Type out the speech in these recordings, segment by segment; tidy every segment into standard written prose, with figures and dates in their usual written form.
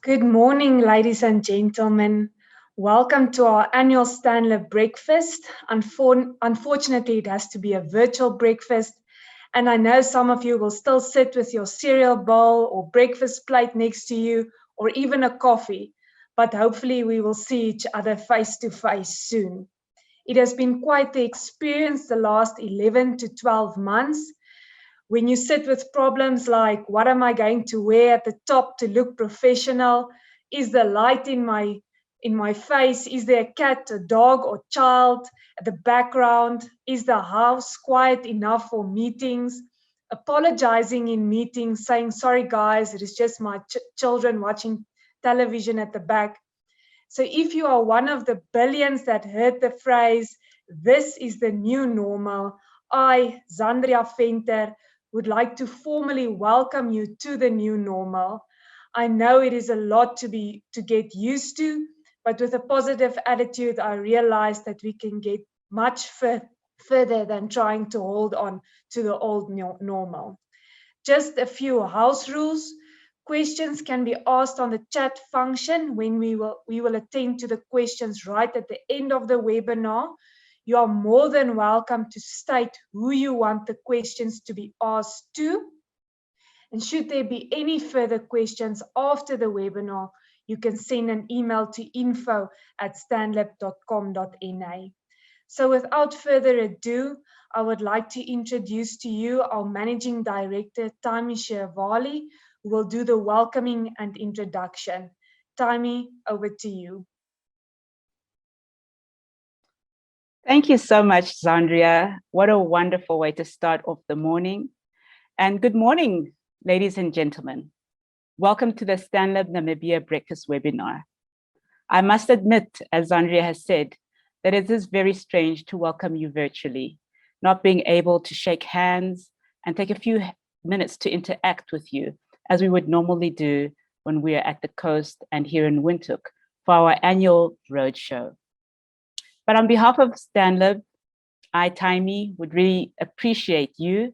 Good morning, ladies and gentlemen. Welcome to our annual STANLIB breakfast. Unfortunately, it has to be a virtual breakfast, and I know some of you will still sit with your cereal bowl or breakfast plate next to you, or even a coffee, but hopefully we will see each other face to face soon. It has been quite the experience the last 11 to 12 months, when you sit with problems like, what am I going to wear at the top to look professional? Is the light in my face? Is there a cat, a dog, or child at the background? Is the house quiet enough for meetings? Apologizing in meetings, saying, sorry guys, it is just my children watching television at the back. So if you are one of the billions that heard the phrase, this is the new normal, I, Zandria Venter, would like to formally welcome you to the new normal. I know it is a lot to get used to, but with a positive attitude, I realize that we can get much further than trying to hold on to the old normal. Just a few house rules. Questions can be asked on the chat function when we will attend to the questions right at the end of the webinar. You are more than welcome to state who you want the questions to be asked to. And should there be any further questions after the webinar, you can send an email to info@stanlib.com.na. So without further ado, I would like to introduce to you our Managing Director, Taimi Shervali, who will do the welcoming and introduction. Taimi, over to you. Thank you so much, Zandria. What a wonderful way to start off the morning. And good morning, ladies and gentlemen. Welcome to the STANLIB Namibia Breakfast webinar. I must admit, as Zandria has said, that it is very strange to welcome you virtually, not being able to shake hands and take a few minutes to interact with you as we would normally do when we are at the coast and here in Windhoek for our annual roadshow. But on behalf of STANLIB, I, Taimi, would really appreciate you,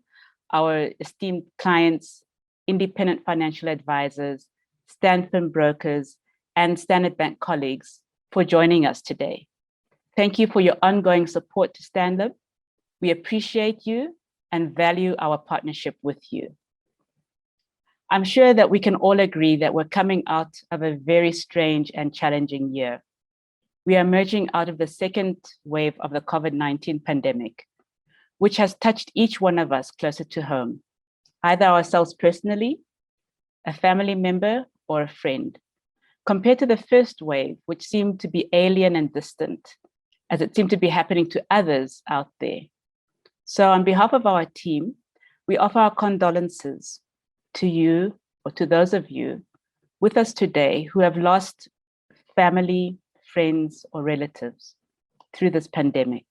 our esteemed clients, independent financial advisors, Stanfin brokers, and Standard Bank colleagues for joining us today. Thank you for your ongoing support to STANLIB. We appreciate you and value our partnership with you. I'm sure that we can all agree that we're coming out of a very strange and challenging year. We are emerging out of the second wave of the COVID-19 pandemic, which has touched each one of us closer to home, either ourselves personally, a family member, or a friend, compared to the first wave, which seemed to be alien and distant, as it seemed to be happening to others out there. So on behalf of our team, we offer our condolences to you, or to those of you with us today who have lost family, friends, or relatives through this pandemic.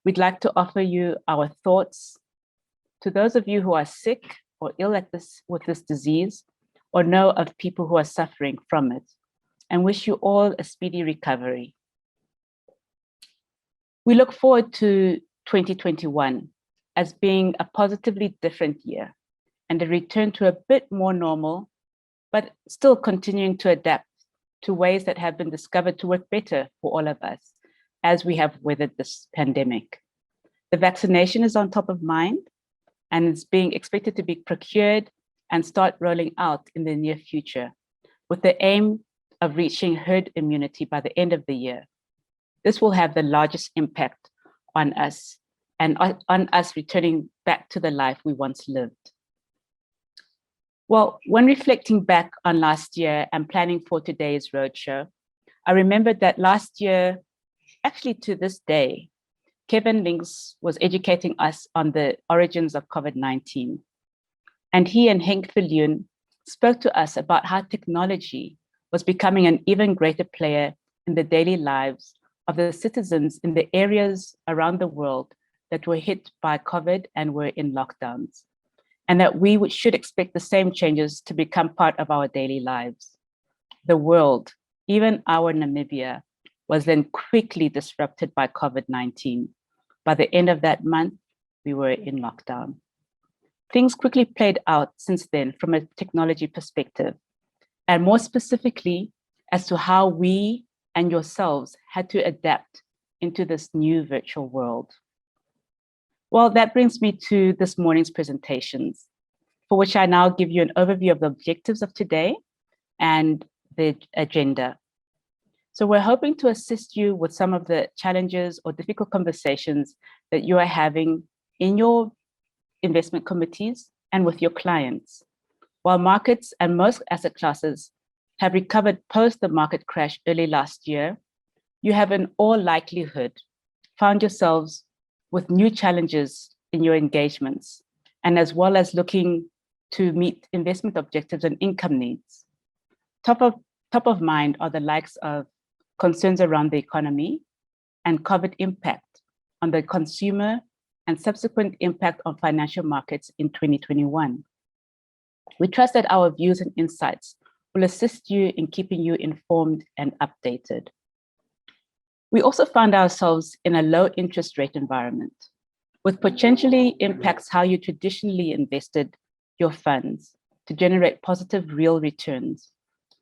We'd like to offer you our thoughts to those of you who are sick or ill with this disease, or know of people who are suffering from it, and wish you all a speedy recovery. We look forward to 2021 as being a positively different year and a return to a bit more normal, but still continuing to adapt to ways that have been discovered to work better for all of us as we have weathered this pandemic. The vaccination is on top of mind and is being expected to be procured and start rolling out in the near future, with the aim of reaching herd immunity by the end of the year. This will have the largest impact on us and on us returning back to the life we once lived. Well, when reflecting back on last year and planning for today's roadshow, I remembered that last year, actually to this day, Kevin Lings was educating us on the origins of COVID-19. And he and Henk Viljoen spoke to us about how technology was becoming an even greater player in the daily lives of the citizens in the areas around the world that were hit by COVID and were in lockdowns, and that we should expect the same changes to become part of our daily lives. The world, even our Namibia, was then quickly disrupted by COVID-19. By the end of that month, we were in lockdown. Things quickly played out since then from a technology perspective. and more specifically, as to how we and yourselves had to adapt into this new virtual world. Well, that brings me to this morning's presentations, for which I now give you an overview of the objectives of today and the agenda. So we're hoping to assist you with some of the challenges or difficult conversations that you are having in your investment committees and with your clients. While markets and most asset classes have recovered post the market crash early last year, you have in all likelihood found yourselves with new challenges in your engagements, and as well as looking to meet investment objectives and income needs. Top of mind are the likes of concerns around the economy and COVID impact on the consumer and subsequent impact on financial markets in 2021. We trust that our views and insights will assist you in keeping you informed and updated. We also found ourselves in a low interest rate environment, which potentially impacts how you traditionally invested your funds to generate positive real returns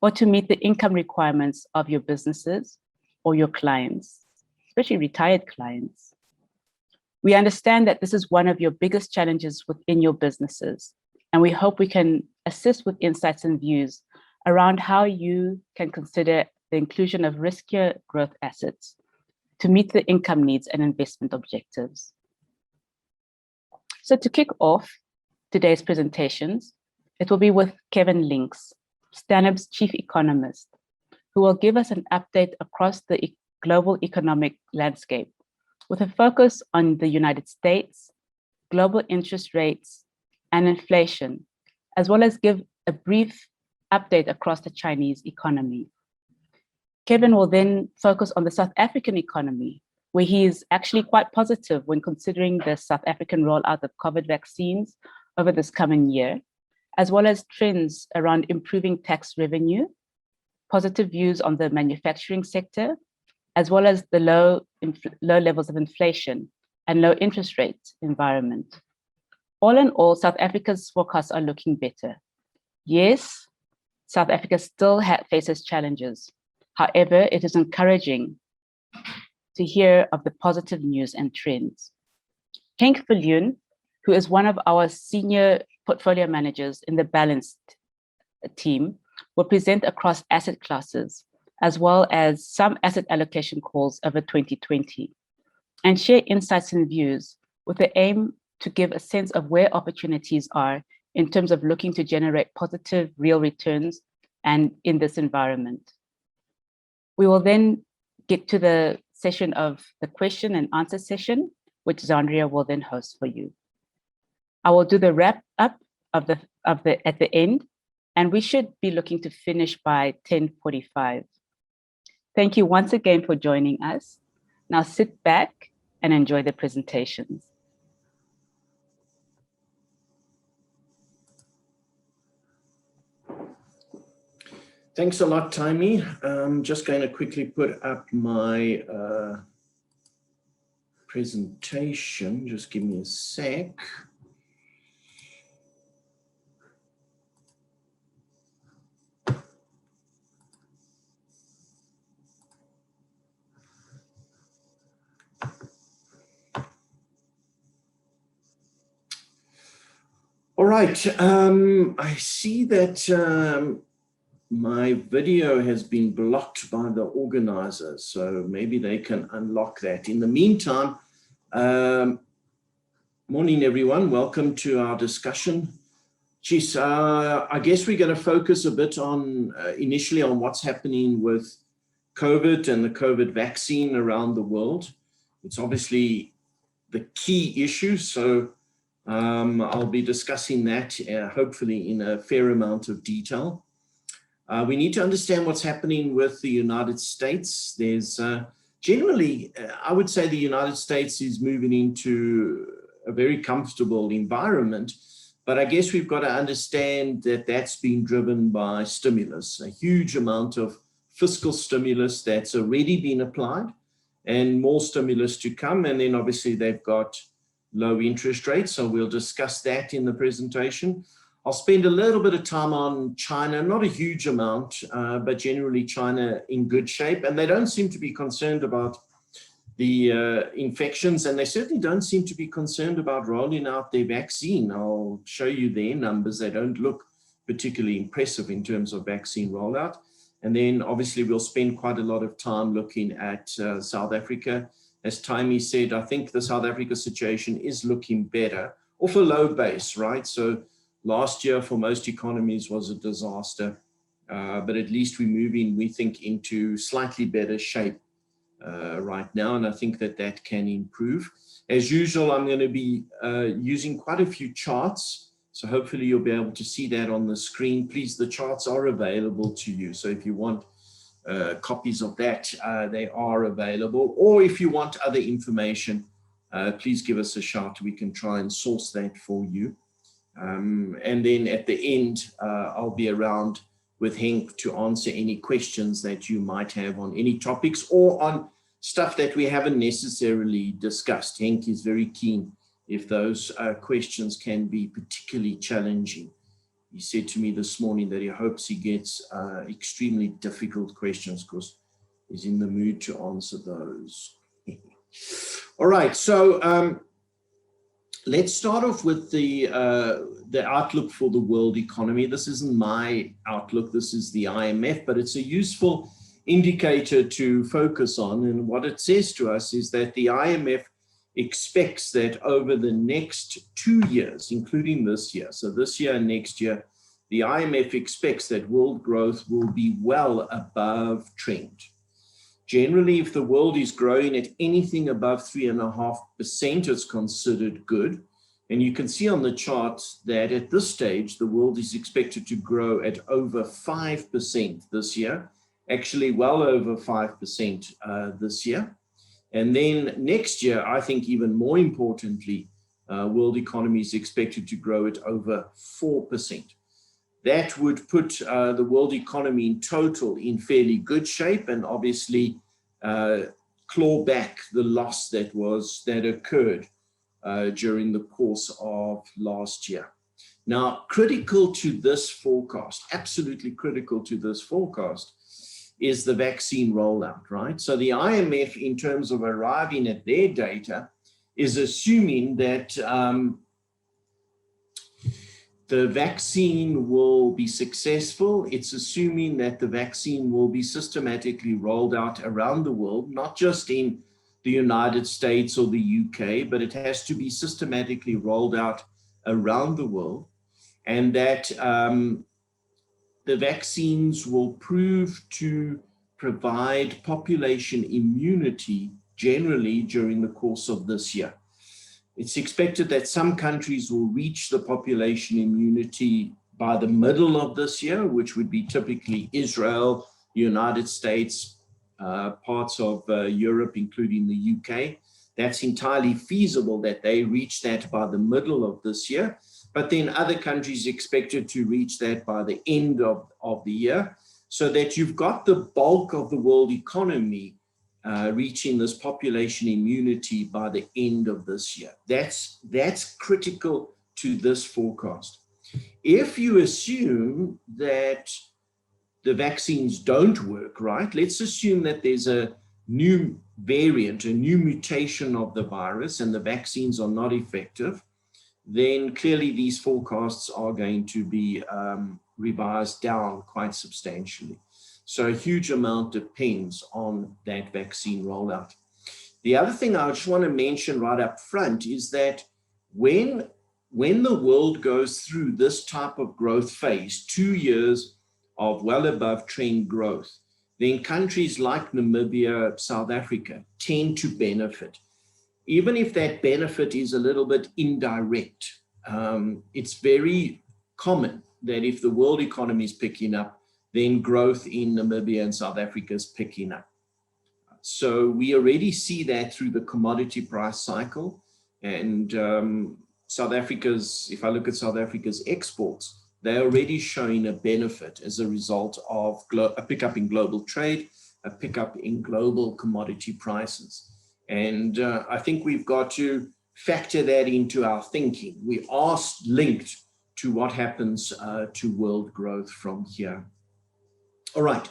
or to meet the income requirements of your businesses or your clients, especially retired clients. We understand that this is one of your biggest challenges within your businesses, and we hope we can assist with insights and views around how you can consider the inclusion of riskier growth assets to meet the income needs and investment objectives. So to kick off today's presentations, it will be with Kevin Lings, STANLIB's chief economist, who will give us an update across the global economic landscape with a focus on the United States, global interest rates, and inflation, as well as give a brief update across the Chinese economy. Kevin will then focus on the South African economy, where he is actually quite positive when considering the South African rollout of COVID vaccines over this coming year, as well as trends around improving tax revenue, positive views on the manufacturing sector, as well as the low levels of inflation and low interest rate environment. All in all, South Africa's forecasts are looking better. Yes, South Africa still faces challenges. However, it is encouraging to hear of the positive news and trends. Henk Viljoen, who is one of our senior portfolio managers in the balanced team, will present across asset classes, as well as some asset allocation calls over 2020, and share insights and views with the aim to give a sense of where opportunities are in terms of looking to generate positive real returns and in this environment. We will then get to the session of the question and answer session, which Zandria will then host for you. I will do the wrap up at the end, and we should be looking to finish by 10:45. Thank you once again for joining us. Now sit back and enjoy the presentations. Thanks a lot, Taimi. I'm just going to quickly put up my presentation. Just give me a sec. All right, I see that my video has been blocked by the organizers, so maybe they can unlock that. In the meantime, morning everyone, welcome to our discussion. Geez, I guess we're going to focus a bit on initially on what's happening with COVID and the COVID vaccine around the world. It's obviously the key issue, so I'll be discussing that hopefully in a fair amount of detail. We need to understand what's happening with the United States. There's generally, I would say the United States is moving into a very comfortable environment, but I guess we've got to understand that that's been driven by stimulus, a huge amount of fiscal stimulus that's already been applied and more stimulus to come. And then obviously they've got low interest rates, so we'll discuss that in the presentation. I'll spend a little bit of time on China, not a huge amount, but generally China in good shape. And they don't seem to be concerned about the infections, and they certainly don't seem to be concerned about rolling out their vaccine. I'll show you their numbers. They don't look particularly impressive in terms of vaccine rollout. And then obviously we'll spend quite a lot of time looking at South Africa. As Taimi said, I think the South Africa situation is looking better, off a low base, right? So last year for most economies was a disaster, but at least we're moving, we think, into slightly better shape right now, and I think that that can improve. As usual, I'm going to be using quite a few charts, so hopefully you'll be able to see that on the screen. Please, the charts are available to you, so if you want copies of that, they are available, or if you want other information, please give us a shout. We can try and source that for you. And then at the end, I'll be around with Henk to answer any questions that you might have on any topics or on stuff that we haven't necessarily discussed. Henk is very keen if those questions can be particularly challenging. He said to me this morning that he hopes he gets extremely difficult questions because he's in the mood to answer those. All right, so let's start off with the outlook for the world economy. This isn't my outlook, this is the IMF, but it's a useful indicator to focus on. And what it says to us is that the IMF expects that over the next 2 years, including this year, so this year and next year, the IMF expects that world growth will be well above trend. Generally, if the world is growing at anything above 3.5%, it's considered good. And you can see on the chart that at this stage, the world is expected to grow at over 5% this year, actually well over 5% this year. And then next year, I think even more importantly, world economy is expected to grow at over 4%. That would put the world economy in total in fairly good shape and obviously claw back the loss that occurred during the course of last year. Now, critical to this forecast, absolutely critical to this forecast, is the vaccine rollout, right? So the IMF, in terms of arriving at their data, is assuming that the vaccine will be successful. It's assuming that the vaccine will be systematically rolled out around the world, not just in the United States or the UK, but it has to be systematically rolled out around the world, and that the vaccines will prove to provide population immunity generally during the course of this year. It's expected that some countries will reach the population immunity by the middle of this year, which would be typically Israel, the United States, parts of Europe, including the UK. That's entirely feasible that they reach that by the middle of this year. But then other countries expected to reach that by the end of the year, so that you've got the bulk of the world economy reaching this population immunity by the end of this year. That's critical to this forecast. If you assume that the vaccines don't work, right? Let's assume that there's a new variant, a new mutation of the virus, and the vaccines are not effective, then clearly these forecasts are going to be revised down quite substantially. So a huge amount depends on that vaccine rollout. The other thing I just want to mention right up front is that when the world goes through this type of growth phase, 2 years of well above trend growth, then countries like Namibia, South Africa tend to benefit. Even if that benefit is a little bit indirect, it's very common that if the world economy is picking up, then growth in Namibia and South Africa is picking up. So we already see that through the commodity price cycle. And South Africa's, if I look at South Africa's exports, they're already showing a benefit as a result of a pickup in global trade, a pickup in global commodity prices. And I think we've got to factor that into our thinking. We are linked what happens to world growth from here. All right.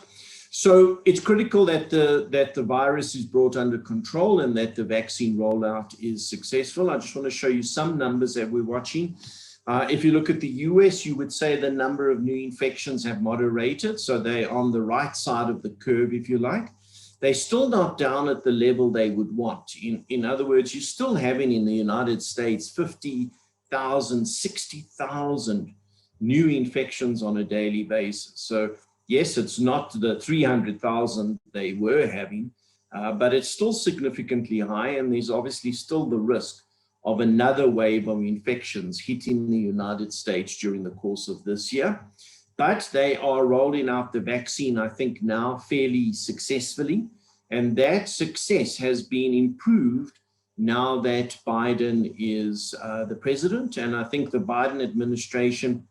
So it's critical that the virus is brought under control and that the vaccine rollout is successful. I just want to show you some numbers that we're watching. If you look at the US, you would say the number of new infections have moderated. So they're on the right side of the curve, if you like. They're still not down at the level they would want. In other words, you're still having in the United States 50,000, 60,000 new infections on a daily basis. So yes, it's not the 300,000 they were having, but it's still significantly high, and there's obviously still the risk of another wave of infections hitting the United States during the course of this year. But they are rolling out the vaccine, I think, now fairly successfully, and that success has been improved now that Biden is the president, and I think the Biden administration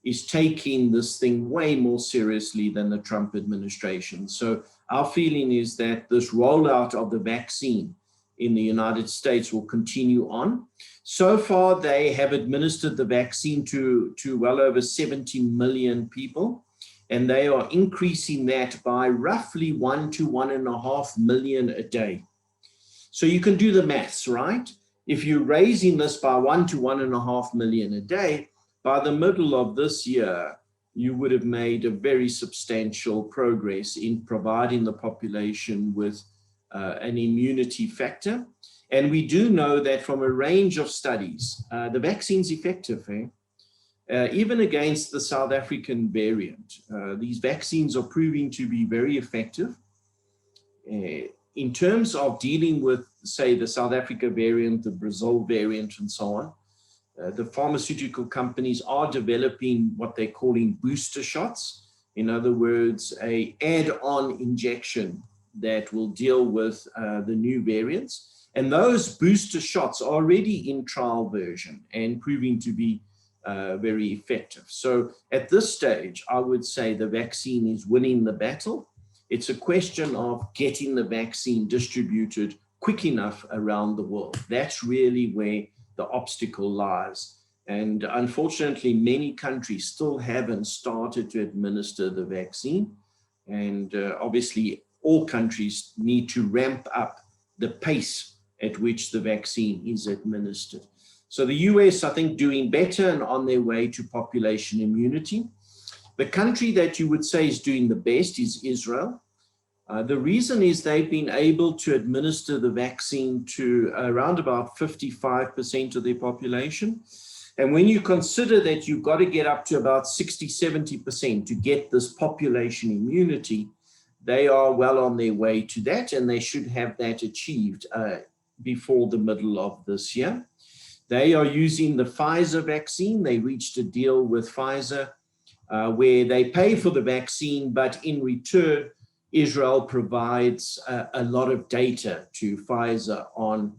is taking this thing way more seriously than the Trump administration. So our feeling is that this rollout of the vaccine in the United States will continue on. So far, they have administered the vaccine to well over 70 million people, and they are increasing that by roughly 1 to 1.5 million a day. So you can do the maths, right? If you're raising this by 1 to 1.5 million a day, by the middle of this year, you would have made a very substantial progress in providing the population with an immunity factor. And we do know that from a range of studies, the vaccine's effective, even against the South African variant. These vaccines are proving to be very effective. In terms of dealing with, say, the South Africa variant, the Brazil variant, and so on, the pharmaceutical companies are developing what they're calling booster shots. In other words, an add-on injection that will deal with the new variants. And those booster shots are already in trial version and proving to be very effective. So at this stage, I would say the vaccine is winning the battle. It's a question of getting the vaccine distributed quick enough around the world. That's really where the obstacle lies. And unfortunately, many countries still haven't started to administer the vaccine. And obviously, all countries need to ramp up the pace at which the vaccine is administered. So the US, I think, doing better and on their way to population immunity. The country that you would say is doing the best is Israel. The reason is they've been able to administer the vaccine to around about 55% of their population. And when you consider that you've got to get up to about 60, 70% to get this population immunity, they are well on their way to that, and they should have that achieved before the middle of this year. They are using the Pfizer vaccine. They reached a deal with Pfizer where they pay for the vaccine, but in return, Israel provides a lot of data to Pfizer on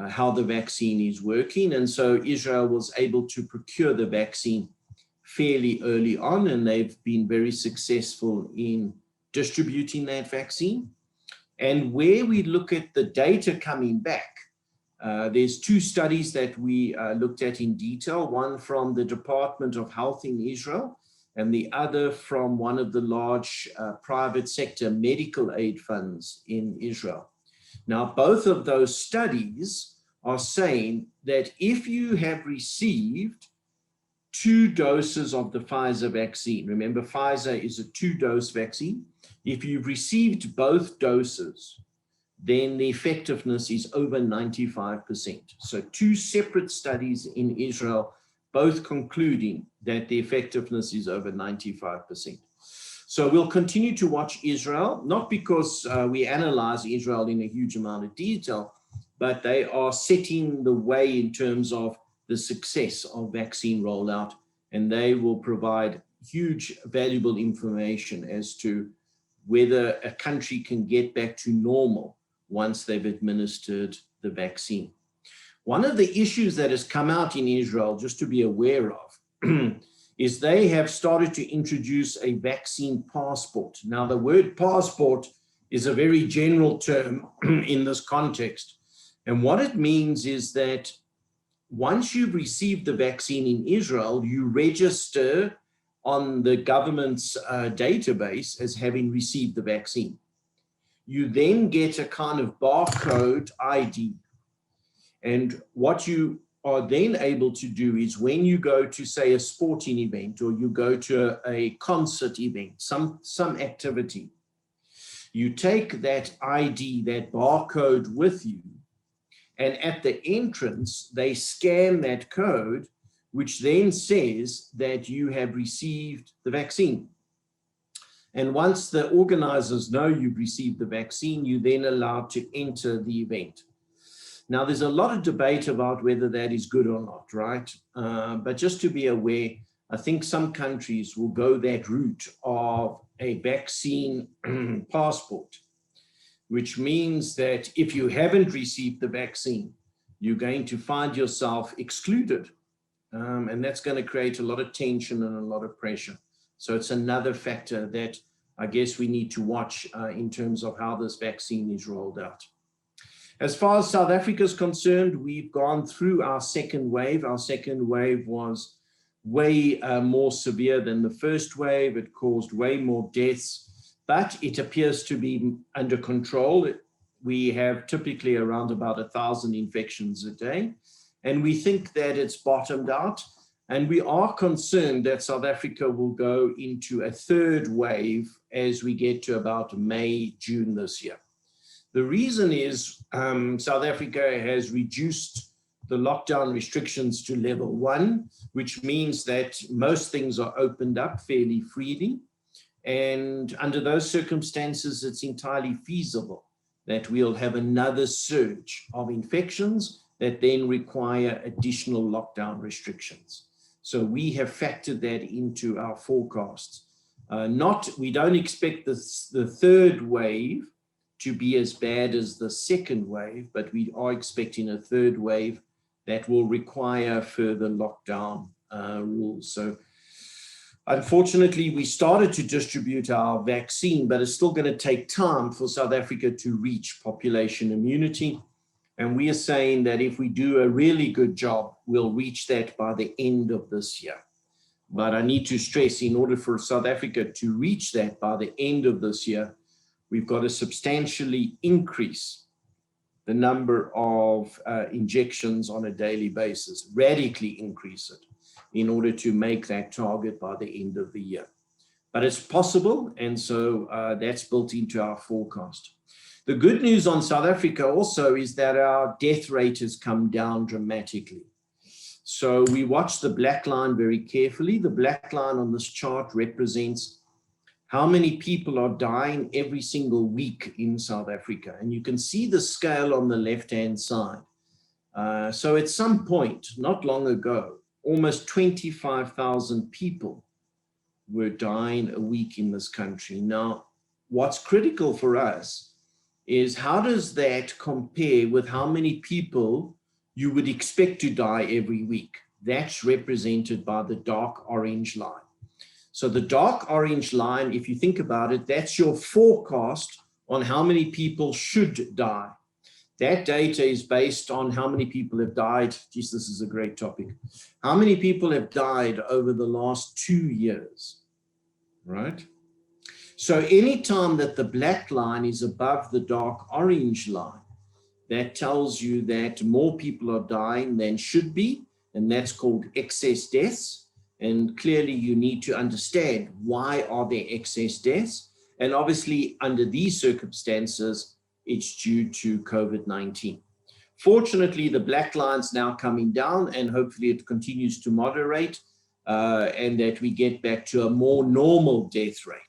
how the vaccine is working. And so Israel was able to procure the vaccine fairly early on, and they've been very successful in distributing that vaccine. And where we look at the data coming back, there's two studies that we looked at in detail, one from the Department of Health in Israel, and the other from one of the large private sector medical aid funds in Israel. Now, both of those studies are saying that if you have received 2 doses of the Pfizer vaccine, remember Pfizer is a 2-dose vaccine, if you've received both doses, then the effectiveness is over 95%. So 2 separate studies in Israel, both concluding that the effectiveness is over 95%. So we'll continue to watch Israel, not because we analyze Israel in a huge amount of detail, but they are setting the way in terms of the success of vaccine rollout, and they will provide huge valuable information as to whether a country can get back to normal once they've administered the vaccine. One of the issues that has come out in Israel, just to be aware of, is they have started to introduce a vaccine passport. Now, the word passport is a very general term in this context. And what it means is that once you've received the vaccine in Israel, you register on the government's database as having received the vaccine. You then get a kind of barcode ID. And what you are then able to do is when you go to, say, a sporting event, or you go to a concert event, some activity, you take that ID, that barcode with you, and at the entrance, they scan that code, which then says that you have received the vaccine. And once the organizers know you've received the vaccine, you're then allowed to enter the event. Now, there's a lot of debate about whether that is good or not, right? But just to be aware, I think some countries will go that route of a vaccine passport, which means that if you haven't received the vaccine, you're going to find yourself excluded. And that's going to create a lot of tension and a lot of pressure. So it's another factor that I guess we need to watch in terms of how this vaccine is rolled out. As far as South Africa is concerned, we've gone through our second wave. Our second wave was way more severe than the first wave. It caused way more deaths, but it appears to be under control. We have typically around about 1,000 infections a day, and we think that it's bottomed out. And we are concerned that South Africa will go into a third wave as we get to about May, June this year. The reason is South Africa has reduced the lockdown restrictions to level 1, which means that most things are opened up fairly freely. And under those circumstances, it's entirely feasible that we'll have another surge of infections that then require additional lockdown restrictions. So we have factored that into our forecasts. We don't expect the third wave to be as bad as the second wave, but we are expecting a third wave that will require further lockdown rules. So unfortunately, we started to distribute our vaccine, but it's still going to take time for South Africa to reach population immunity. And we are saying that if we do a really good job, we'll reach that by the end of this year. But I need to stress, in order for South Africa to reach that by the end of this year, we've got to substantially increase the number of injections on a daily basis, radically increase it in order to make that target by the end of the year. But it's possible, and so that's built into our forecast. The good news on South Africa also is that our death rate has come down dramatically. So we watch the black line very carefully. The black line on this chart represents how many people are dying every single week in South Africa. And you can see the scale on the left-hand side. So at some point, not long ago, almost 25,000 people were dying a week in this country. Now, what's critical for us is how does that compare with how many people you would expect to die every week? That's represented by the dark orange line. So the dark orange line, if you think about it, that's your forecast on how many people should die. That data is based on how many people have died. Geez, this is a great topic. How many people have died over the last 2 years, right? So anytime that the black line is above the dark orange line, that tells you that more people are dying than should be, and that's called excess deaths. And clearly you need to understand why are there excess deaths? And obviously under these circumstances, it's due to COVID-19. Fortunately, the black line's now coming down, and hopefully it continues to moderate and that we get back to a more normal death rate.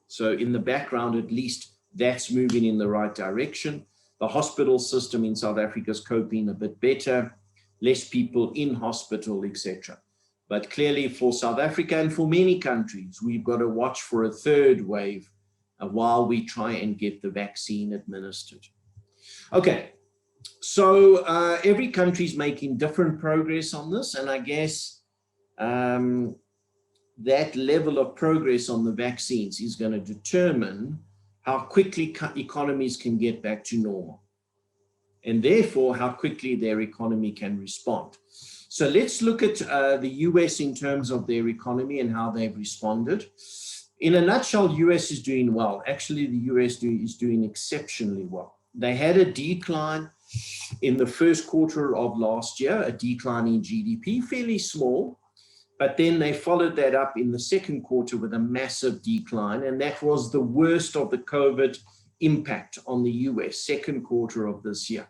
So in the background, at least, that's moving in the right direction. The hospital system in South Africa is coping a bit better, less people in hospital, etc. But clearly for South Africa and for many countries, we've got to watch for a third wave while we try and get the vaccine administered. Okay, so every country is making different progress on this, and I guess that level of progress on the vaccines is going to determine how quickly economies can get back to normal. and therefore how quickly their economy can respond. So let's look at the US in terms of their economy and how they've responded. In a nutshell, US is doing well. Actually, the US is doing exceptionally well. They had a decline in the first quarter of last year, a decline in GDP, fairly small, but then they followed that up in the second quarter with a massive decline, and that was the worst of the COVID impact on the US, second quarter of this year.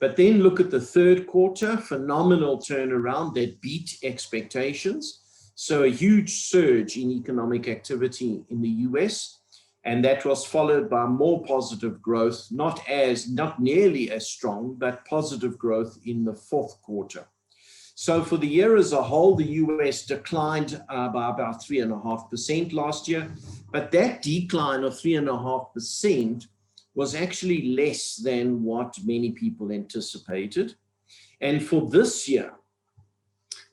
But then look at the third quarter, phenomenal turnaround that beat expectations. So a huge surge in economic activity in the US, and that was followed by more positive growth, not nearly as strong, but positive growth in the fourth quarter. So for the year as a whole, the US declined by about 3.5% last year, but that decline of 3.5% was actually less than what many people anticipated. And for this year,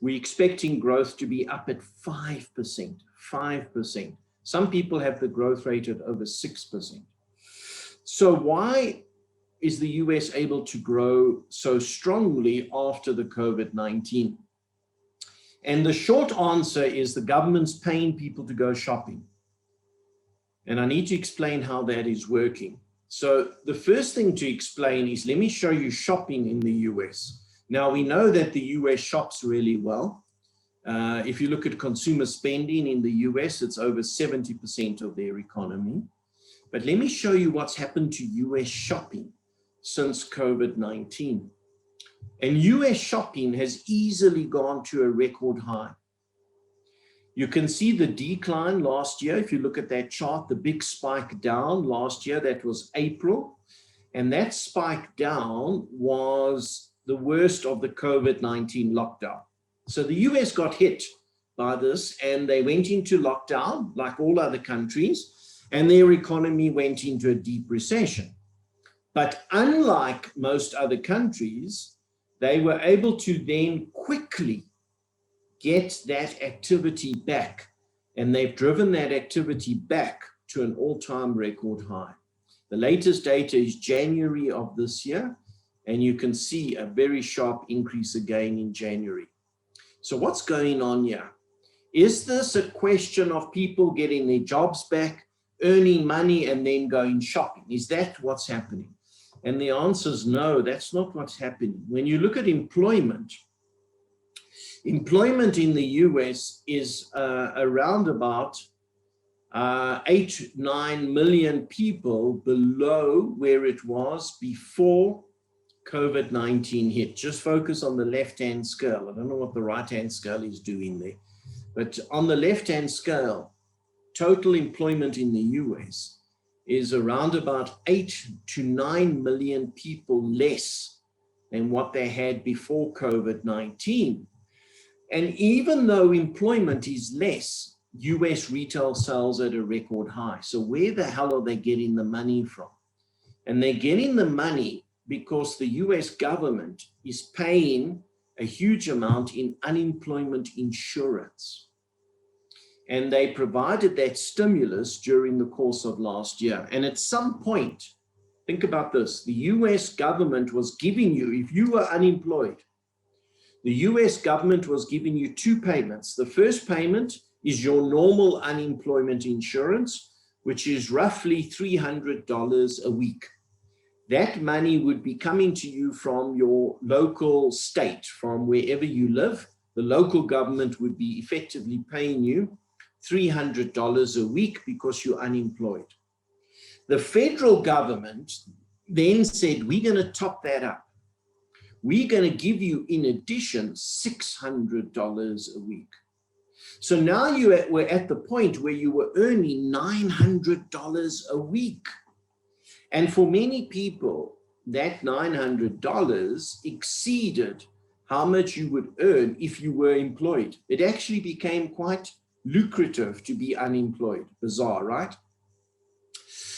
we're expecting growth to be up at 5%, 5%. Some people have the growth rate at over 6%. So why is the US able to grow so strongly after the COVID-19? And the short answer is the government's paying people to go shopping. And I need to explain how that is working. So the first thing to explain is, let me show you shopping in the US. Now, we know that the US shops really well. If you look at consumer spending in the US, it's over 70% of their economy. But let me show you what's happened to US shopping since COVID-19. And US shopping has easily gone to a record high. You can see the decline last year. If you look at that chart, the big spike down last year, that was April. And that spike down was the worst of the COVID-19 lockdown. So the US got hit by this and they went into lockdown like all other countries, and their economy went into a deep recession. But unlike most other countries, they were able to then quickly get that activity back, and they've driven that activity back to an all-time record high. The latest data is January of this year, and you can see a very sharp increase again in January. So what's going on here? Is this a question of people getting their jobs back, earning money, and then going shopping? Is that what's happening? And the answer is no, that's not what's happening. When you look at employment in the US is around about 8-9 million people below where it was before COVID-19 hit. Just focus on the left-hand scale. I don't know what the right-hand scale is doing there, but on the left-hand scale, total employment in the US is around about 8 to 9 million people less than what they had before COVID-19. And even though employment is less, US retail sales at a record high. So where the hell are they getting the money from? And they're getting the money because the US government is paying a huge amount in unemployment insurance. And they provided that stimulus during the course of last year. And at some point, think about this, the US government was giving you, if you were unemployed, the US government was giving you two payments. The first payment is your normal unemployment insurance, which is roughly $300 a week. That money would be coming to you from your local state, from wherever you live. The local government would be effectively paying you $300 a week because you're unemployed. The federal government then said, we're going to top that up. We're going to give you, in addition, $600 a week. So now you were at the point where you were earning $900 a week. And for many people, that $900 exceeded how much you would earn if you were employed. It actually became quite lucrative to be unemployed. Bizarre, right?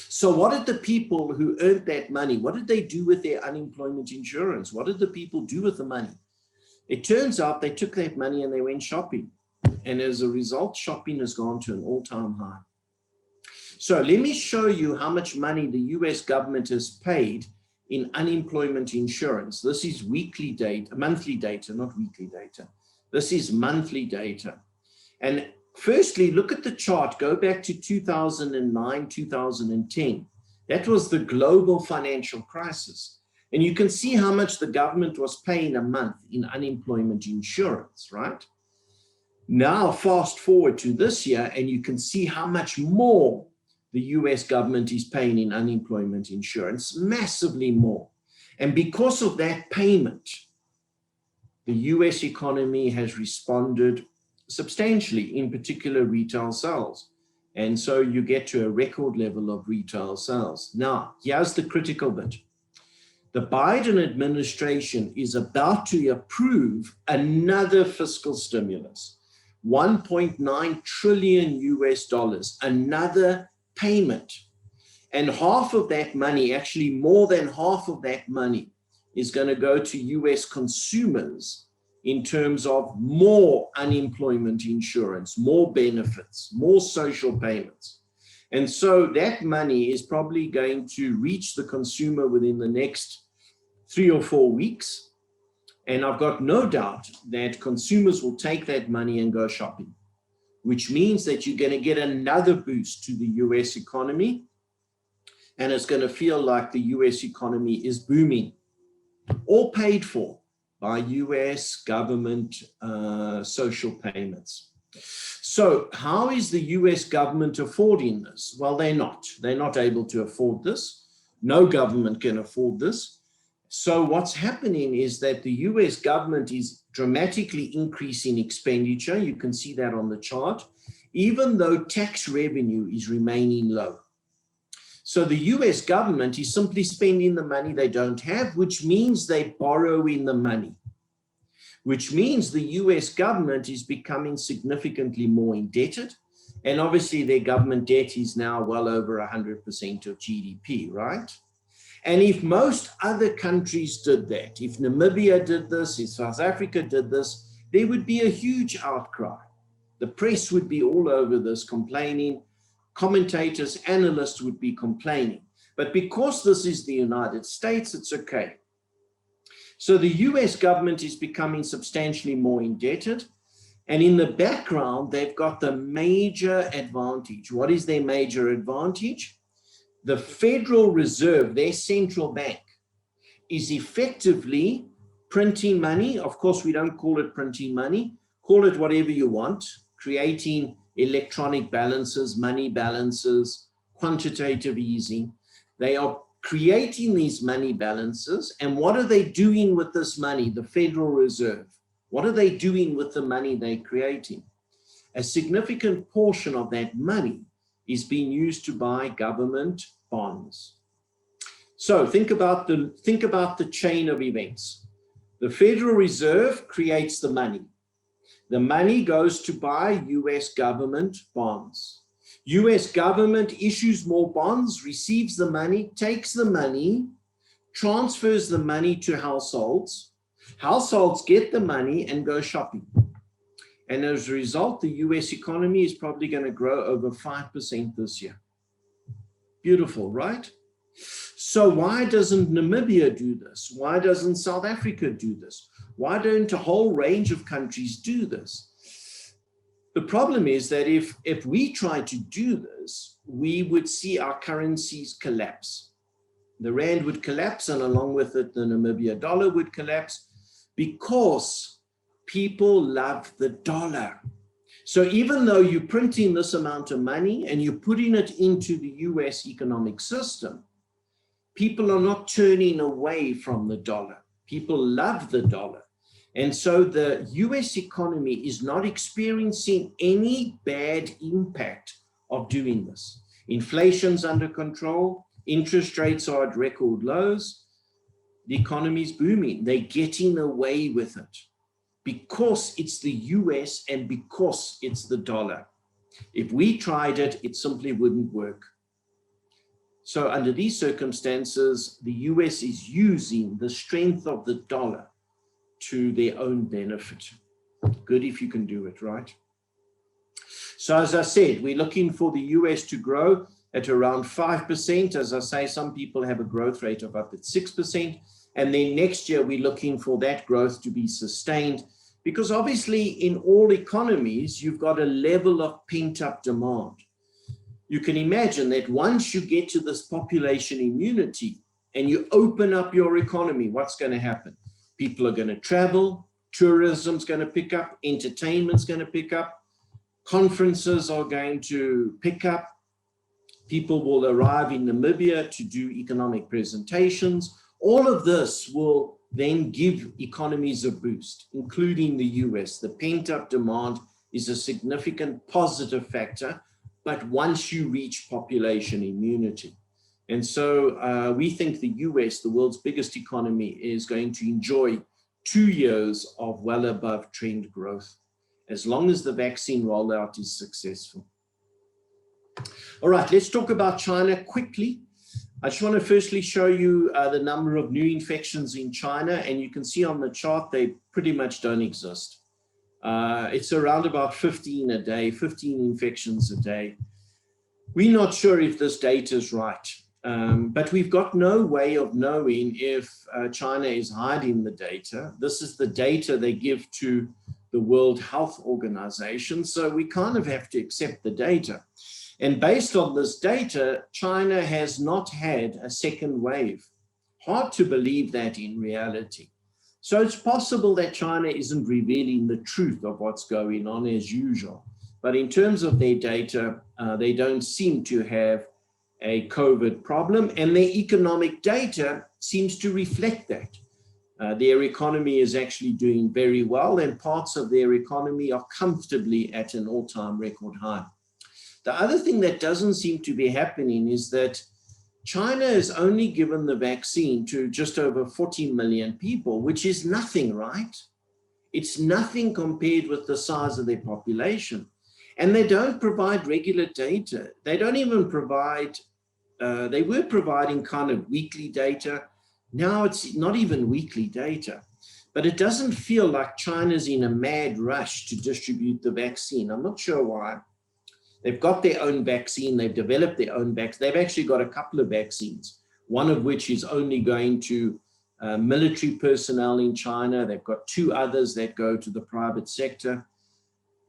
So what did the people who earned that money, what did they do with their unemployment insurance? What did the people do with the money? It turns out they took that money and they went shopping. And as a result, shopping has gone to an all-time high. So let me show you how much money the US government has paid in unemployment insurance. This is weekly data, monthly data, not weekly data. This is monthly data. And firstly, look at the chart, go back to 2009, 2010. That was the global financial crisis. And you can see how much the government was paying a month in unemployment insurance, right? Now, fast forward to this year, and you can see how much more the US government is paying in unemployment insurance, massively more. And because of that payment, the US economy has responded substantially, in particular retail sales. And so you get to a record level of retail sales. Now, here's the critical bit. The Biden administration is about to approve another fiscal stimulus, 1.9 trillion US dollars, another payment. And half of that money, actually more than half of that money, is going to go to US consumers in terms of more unemployment insurance, more benefits, more social payments. And so that money is probably going to reach the consumer within the next 3 or 4 weeks. And I've got no doubt that consumers will take that money and go shopping, which means that you're going to get another boost to the US economy. And it's going to feel like the US economy is booming, all paid for by US government social payments. So how is the US government affording this? Well, they're not. They're not able to afford this. No government can afford this. So what's happening is that the US government is dramatically increasing expenditure. You can see that on the chart, even though tax revenue is remaining low. So the US government is simply spending the money they don't have, which means they're borrowing the money, which means the US government is becoming significantly more indebted. And obviously their government debt is now well over 100% of GDP, right? And if most other countries did that, if Namibia did this, if South Africa did this, there would be a huge outcry. The press would be all over this complaining. Commentators, analysts would be complaining. But because this is the United States, it's okay. So the US government is becoming substantially more indebted. And in the background, they've got the major advantage. What is their major advantage? The Federal Reserve, their central bank, is effectively printing money. Of course, we don't call it printing money. Call it whatever you want, creating electronic balances, money balances, quantitative easing. They are creating these money balances. And what are they doing with this money, the Federal Reserve? What are they doing with the money they're creating? A significant portion of that money is being used to buy government bonds. So think about the chain of events. The Federal Reserve creates the money. The money goes to buy US government bonds. US government issues more bonds, receives the money, takes the money, transfers the money to households. Households get the money and go shopping. And as a result, the US economy is probably going to grow over 5% this year. Beautiful, right? So why doesn't Namibia do this? Why doesn't South Africa do this? Why don't a whole range of countries do this? The problem is that if we try to do this, we would see our currencies collapse. The rand would collapse, and along with it, the Namibia dollar would collapse, because people love the dollar. So even though you're printing this amount of money and you're putting it into the US economic system, people are not turning away from the dollar. People love the dollar. And so the US economy is not experiencing any bad impact of doing this. Inflation's under control. Interest rates are at record lows. The economy's booming. They're getting away with it because it's the US and because it's the dollar. If we tried it, it simply wouldn't work. So under these circumstances, the US is using the strength of the dollar to their own benefit. Good if you can do it, right? So as I said, we're looking for the US to grow at around 5%. As I say, some people have a growth rate of up at 6%. And then next year, we're looking for that growth to be sustained, because obviously in all economies, you've got a level of pent-up demand. You can imagine that once you get to this population immunity and you open up your economy, what's going to happen? People are going to travel, tourism's going to pick up, entertainment's going to pick up, conferences are going to pick up, people will arrive in Namibia to do economic presentations. All of this will then give economies a boost, including the US. The pent-up demand is a significant positive factor, but once you reach population immunity. And so we think the US, the world's biggest economy, is going to enjoy 2 years of well above trend growth, as long as the vaccine rollout is successful. All right, let's talk about China quickly. I just want to firstly show you the number of new infections in China, and you can see on the chart, they pretty much don't exist. It's around about 15 a day, 15 infections a day. We're not sure if this data is right, but we've got no way of knowing if China is hiding the data. This is the data they give to the World Health Organization, so we kind of have to accept the data. And based on this data, China has not had a second wave. Hard to believe that in reality. So it's possible that China isn't revealing the truth of what's going on as usual. But in terms of their data, they don't seem to have a COVID problem, and their economic data seems to reflect that. Their economy is actually doing very well, and parts of their economy are comfortably at an all-time record high. The other thing that doesn't seem to be happening is that China has only given the vaccine to just over 40 million people, which is nothing, right? It's nothing compared with the size of their population. And they don't provide regular data. They don't even provide, they were providing kind of weekly data. Now it's not even weekly data. But it doesn't feel like China's in a mad rush to distribute the vaccine. I'm not sure why. They've got their own vaccine, they've developed their own vaccine. They've actually got a couple of vaccines, one of which is only going to military personnel in China. They've got 2 others that go to the private sector.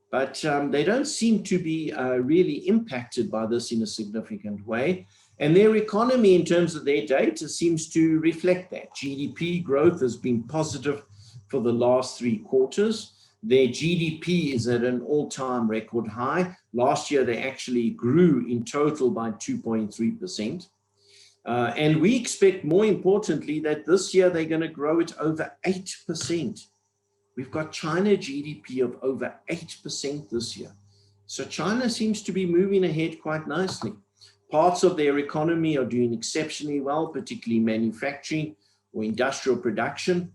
But they don't seem to be really impacted by this in a significant way. And their economy, in terms of their data, seems to reflect that. GDP growth has been positive for the last 3 quarters. Their GDP is at an all-time record high. Last year, they actually grew in total by 2.3%. And we expect, more importantly, that this year they're going to grow at over 8%. We've got China GDP of over 8% this year. So China seems to be moving ahead quite nicely. Parts of their economy are doing exceptionally well, particularly manufacturing or industrial production.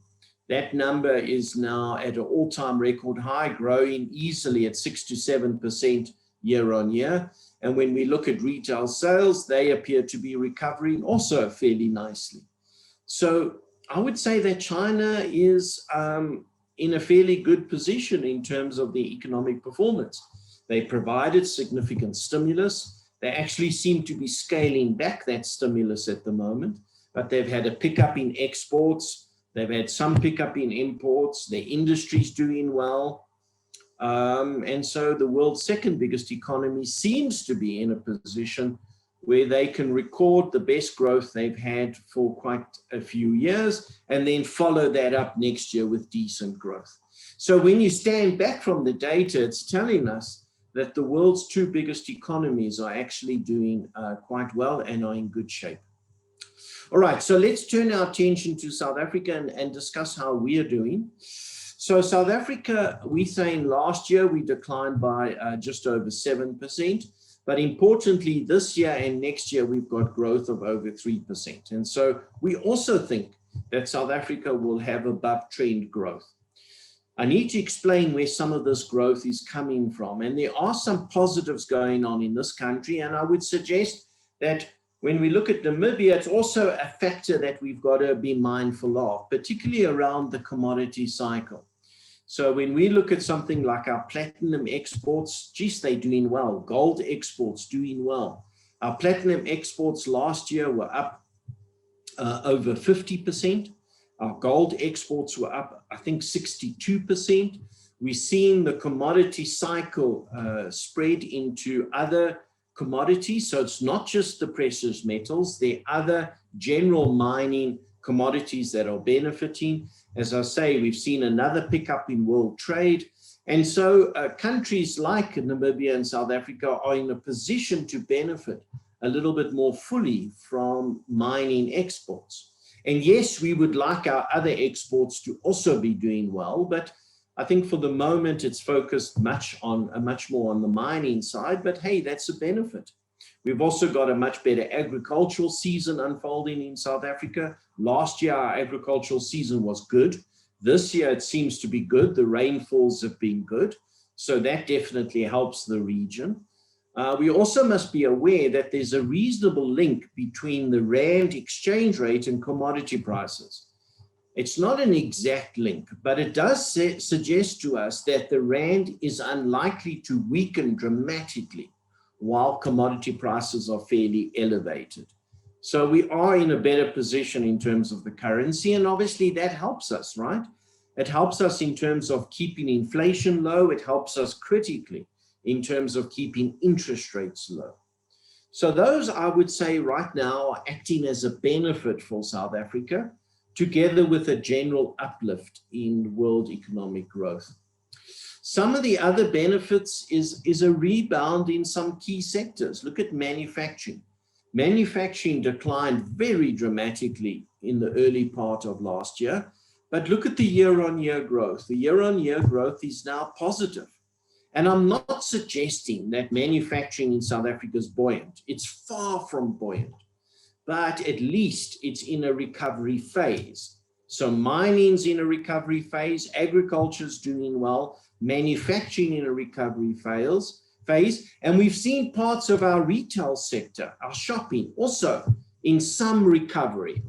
That number is now at an all-time record high, growing easily at 6 to 7% year on year. And when we look at retail sales, they appear to be recovering also fairly nicely. So I would say that China is in a fairly good position in terms of the economic performance. They provided significant stimulus. They actually seem to be scaling back that stimulus at the moment, but they've had a pickup in exports. They've had some pickup in imports. Their industry's doing well. And so the world's second biggest economy seems to be in a position where they can record the best growth they've had for quite a few years and then follow that up next year with decent growth. So when you stand back from the data, it's telling us that the world's 2 biggest economies are actually doing quite well and are in good shape. All right, so let's turn our attention to South Africa and discuss how we are doing. So South Africa, we're saying last year we declined by just over 7%, but importantly this year and next year we've got growth of over 3%. And so we also think that South Africa will have above trend growth. I need to explain where some of this growth is coming from, and there are some positives going on in this country, and I would suggest that when we look at Namibia, it's also a factor that we've got to be mindful of, particularly around the commodity cycle. So when we look at something like our platinum exports, geez, they're doing well. Gold exports doing well. Our platinum exports last year were up over 50%. Our gold exports were up, I think, 62%. We're seeing the commodity cycle spread into other commodities. So it's not just the precious metals, there are other general mining commodities that are benefiting. As I say, we've seen another pickup in world trade. And so countries like Namibia and South Africa are in a position to benefit a little bit more fully from mining exports. And yes, we would like our other exports to also be doing well, but I think for the moment it's focused much more on the mining side, but hey, that's a benefit. We've also got a much better agricultural season unfolding in South Africa. Last year, our agricultural season was good. This year, it seems to be good. The rainfalls have been good. So that definitely helps the region. We also must be aware that there's a reasonable link between the rand exchange rate and commodity prices. It's not an exact link, but it does suggest to us that the rand is unlikely to weaken dramatically while commodity prices are fairly elevated. So we are in a better position in terms of the currency, and obviously that helps us, right? It helps us in terms of keeping inflation low. It helps us critically in terms of keeping interest rates low. So those, I would say, right now are acting as a benefit for South Africa, together with a general uplift in world economic growth. Some of the other benefits is a rebound in some key sectors. Look at manufacturing. Manufacturing declined very dramatically in the early part of last year, but look at the year-on-year growth. The year-on-year growth is now positive. And I'm not suggesting that manufacturing in South Africa is buoyant. It's far from buoyant, but at least it's in a recovery phase. So mining's in a recovery phase, agriculture's doing well, manufacturing in a recovery phase, and we've seen parts of our retail sector, our shopping, also in some recovery.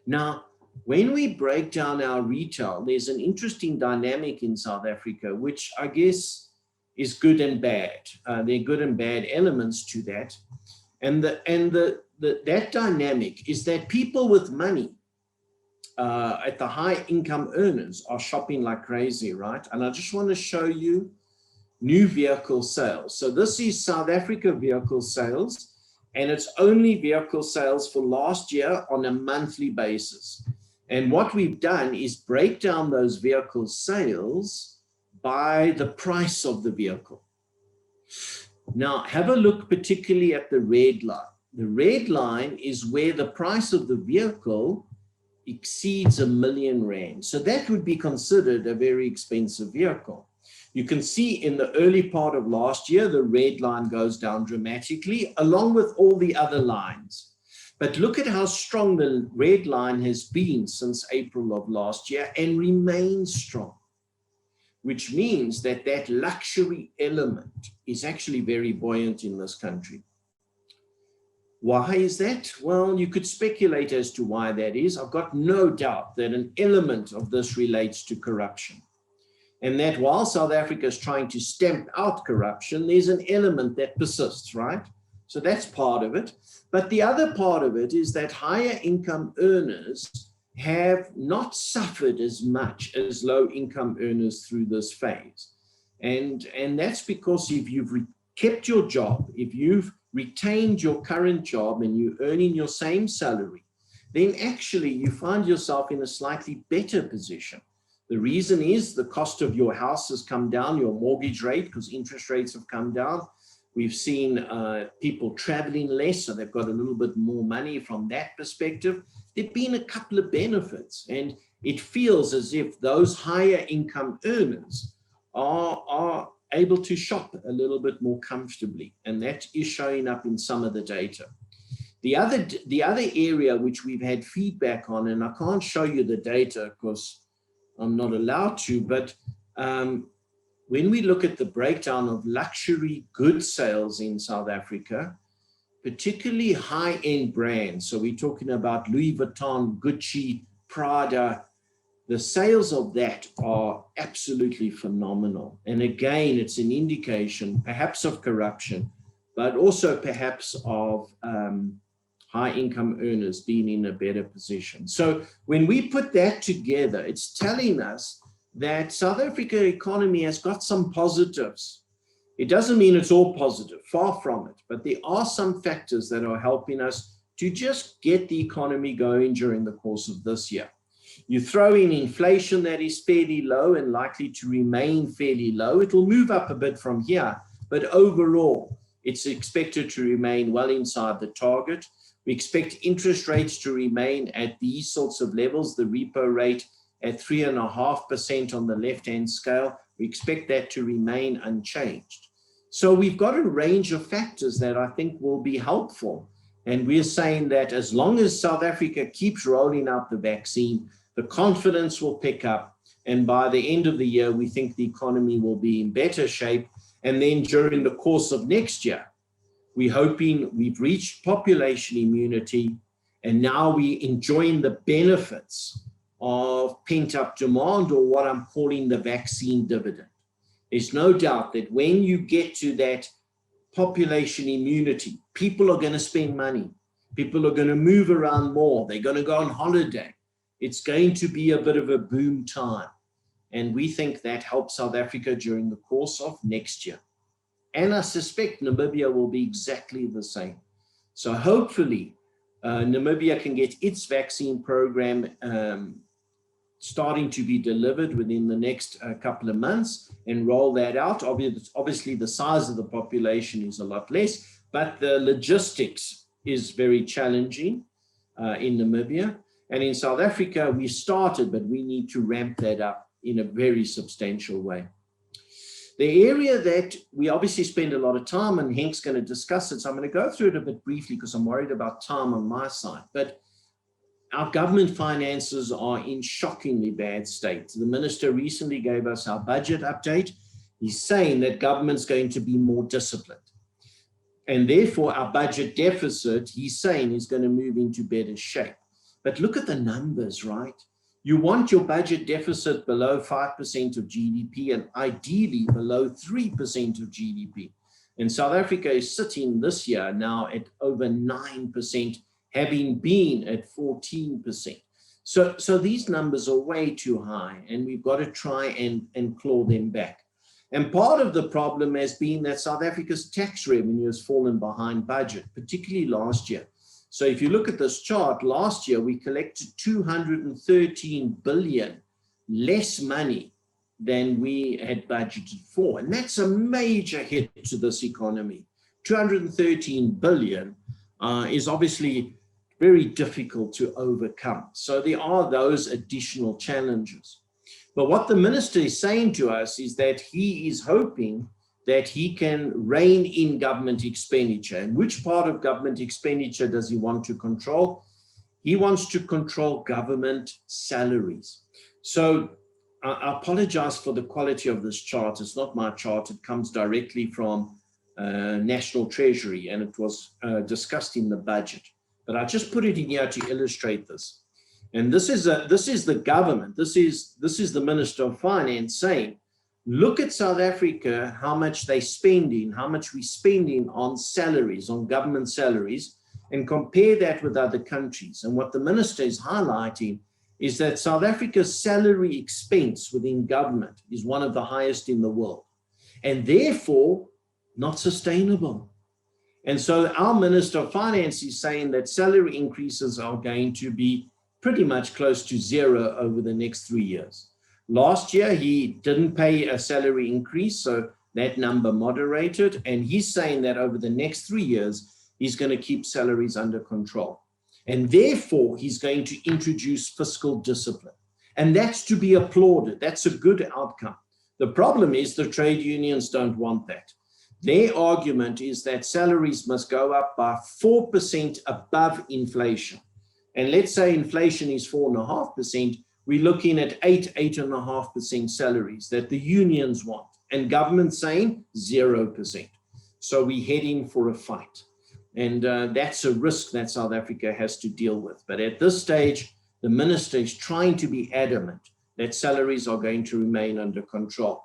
Now, when we break down our retail, there's an interesting dynamic in South Africa, which I guess is good and bad. There are good and bad elements to that. And that dynamic is that people with money at the high income earners are shopping like crazy, right? And I just want to show you new vehicle sales. So this is South Africa vehicle sales, and it's only vehicle sales for last year on a monthly basis. And what we've done is break down those vehicle sales by the price of the vehicle. Now, have a look particularly at the red line. The red line is where the price of the vehicle exceeds R1 million. So that would be considered a very expensive vehicle. You can see in the early part of last year, the red line goes down dramatically, along with all the other lines. But look at how strong the red line has been since April of last year and remains strong, which means that that luxury element is actually very buoyant in this country. Why is that? Well, you could speculate as to why that is. I've got no doubt that an element of this relates to corruption. And that while South Africa is trying to stamp out corruption, there's an element that persists, right? So that's part of it. But the other part of it is that higher income earners have not suffered as much as low income earners through this phase. And that's because if you've kept your job, if you've retained your current job and you're earning your same salary, then actually you find yourself in a slightly better position. The reason is the cost of your house has come down, your mortgage rate, because interest rates have come down. We've seen people traveling less, so they've got a little bit more money from that perspective. There've been a couple of benefits, and it feels as if those higher income earners are able to shop a little bit more comfortably, and that is showing up in some of the data. The other area which we've had feedback on, and I can't show you the data because I'm not allowed to, but when we look at the breakdown of luxury goods sales in South Africa, particularly high-end brands, so we're talking about Louis Vuitton, Gucci, Prada, the sales of that are absolutely phenomenal. And again, it's an indication perhaps of corruption, but also perhaps of high income earners being in a better position. So when we put that together, it's telling us that South African economy has got some positives. It doesn't mean it's all positive, far from it, but there are some factors that are helping us to just get the economy going during the course of this year. You throw in inflation that is fairly low and likely to remain fairly low. It'll move up a bit from here, but overall, it's expected to remain well inside the target. We expect interest rates to remain at these sorts of levels, the repo rate at 3.5% on the left-hand scale. We expect that to remain unchanged. So we've got a range of factors that I think will be helpful. And we're saying that as long as South Africa keeps rolling out the vaccine, the confidence will pick up. And by the end of the year, we think the economy will be in better shape. And then during the course of next year, we're hoping we've reached population immunity, and now we're enjoying the benefits of pent-up demand, or what I'm calling the vaccine dividend. There's no doubt that when you get to that population immunity, people are going to spend money. People are going to move around more. They're going to go on holiday. It's going to be a bit of a boom time. And we think that helps South Africa during the course of next year. And I suspect Namibia will be exactly the same. So hopefully, Namibia can get its vaccine program starting to be delivered within the next couple of months and roll that out. Obviously, the size of the population is a lot less, but the logistics is very challenging in Namibia. And in South Africa, we started, but we need to ramp that up in a very substantial way. The area that we obviously spend a lot of time, and Henk's going to discuss it, so I'm going to go through it a bit briefly because I'm worried about time on my side. But our government finances are in shockingly bad state. The minister recently gave us our budget update. He's saying that government's going to be more disciplined. And therefore, our budget deficit, he's saying, is going to move into better shape. But look at the numbers, right? You want your budget deficit below 5% of GDP and ideally below 3% of GDP. And South Africa is sitting this year now at over 9%, having been at 14%. So these numbers are way too high, and we've got to try and claw them back. And part of the problem has been that South Africa's tax revenue has fallen behind budget, particularly last year. So if you look at this chart, last year we collected 213 billion less money than we had budgeted for. And that's a major hit to this economy. 213 billion is obviously very difficult to overcome. So there are those additional challenges. But what the minister is saying to us is that he is hoping that he can rein in government expenditure. And which part of government expenditure does he want to control? He wants to control government salaries. So I apologize for the quality of this chart. It's not my chart. It comes directly from National Treasury, and it was discussed in the budget. But I just put it in here to illustrate this. And this is the government. This is the Minister of Finance saying, look at South Africa, how much they're spending, how much we're spending on salaries, on government salaries, and compare that with other countries. And what the minister is highlighting is that South Africa's salary expense within government is one of the highest in the world, and therefore not sustainable. And so our Minister of Finance is saying that salary increases are going to be pretty much close to zero over the next 3 years. Last year, he didn't pay a salary increase, so that number moderated. And he's saying that over the next 3 years, he's going to keep salaries under control. And therefore, he's going to introduce fiscal discipline. And that's to be applauded. That's a good outcome. The problem is the trade unions don't want that. Their argument is that salaries must go up by 4% above inflation. And let's say inflation is 4.5%. We're looking at 8.5% salaries that the unions want, and government saying 0%. So we're heading for a fight. And that's a risk that South Africa has to deal with. But at this stage, the minister is trying to be adamant that salaries are going to remain under control.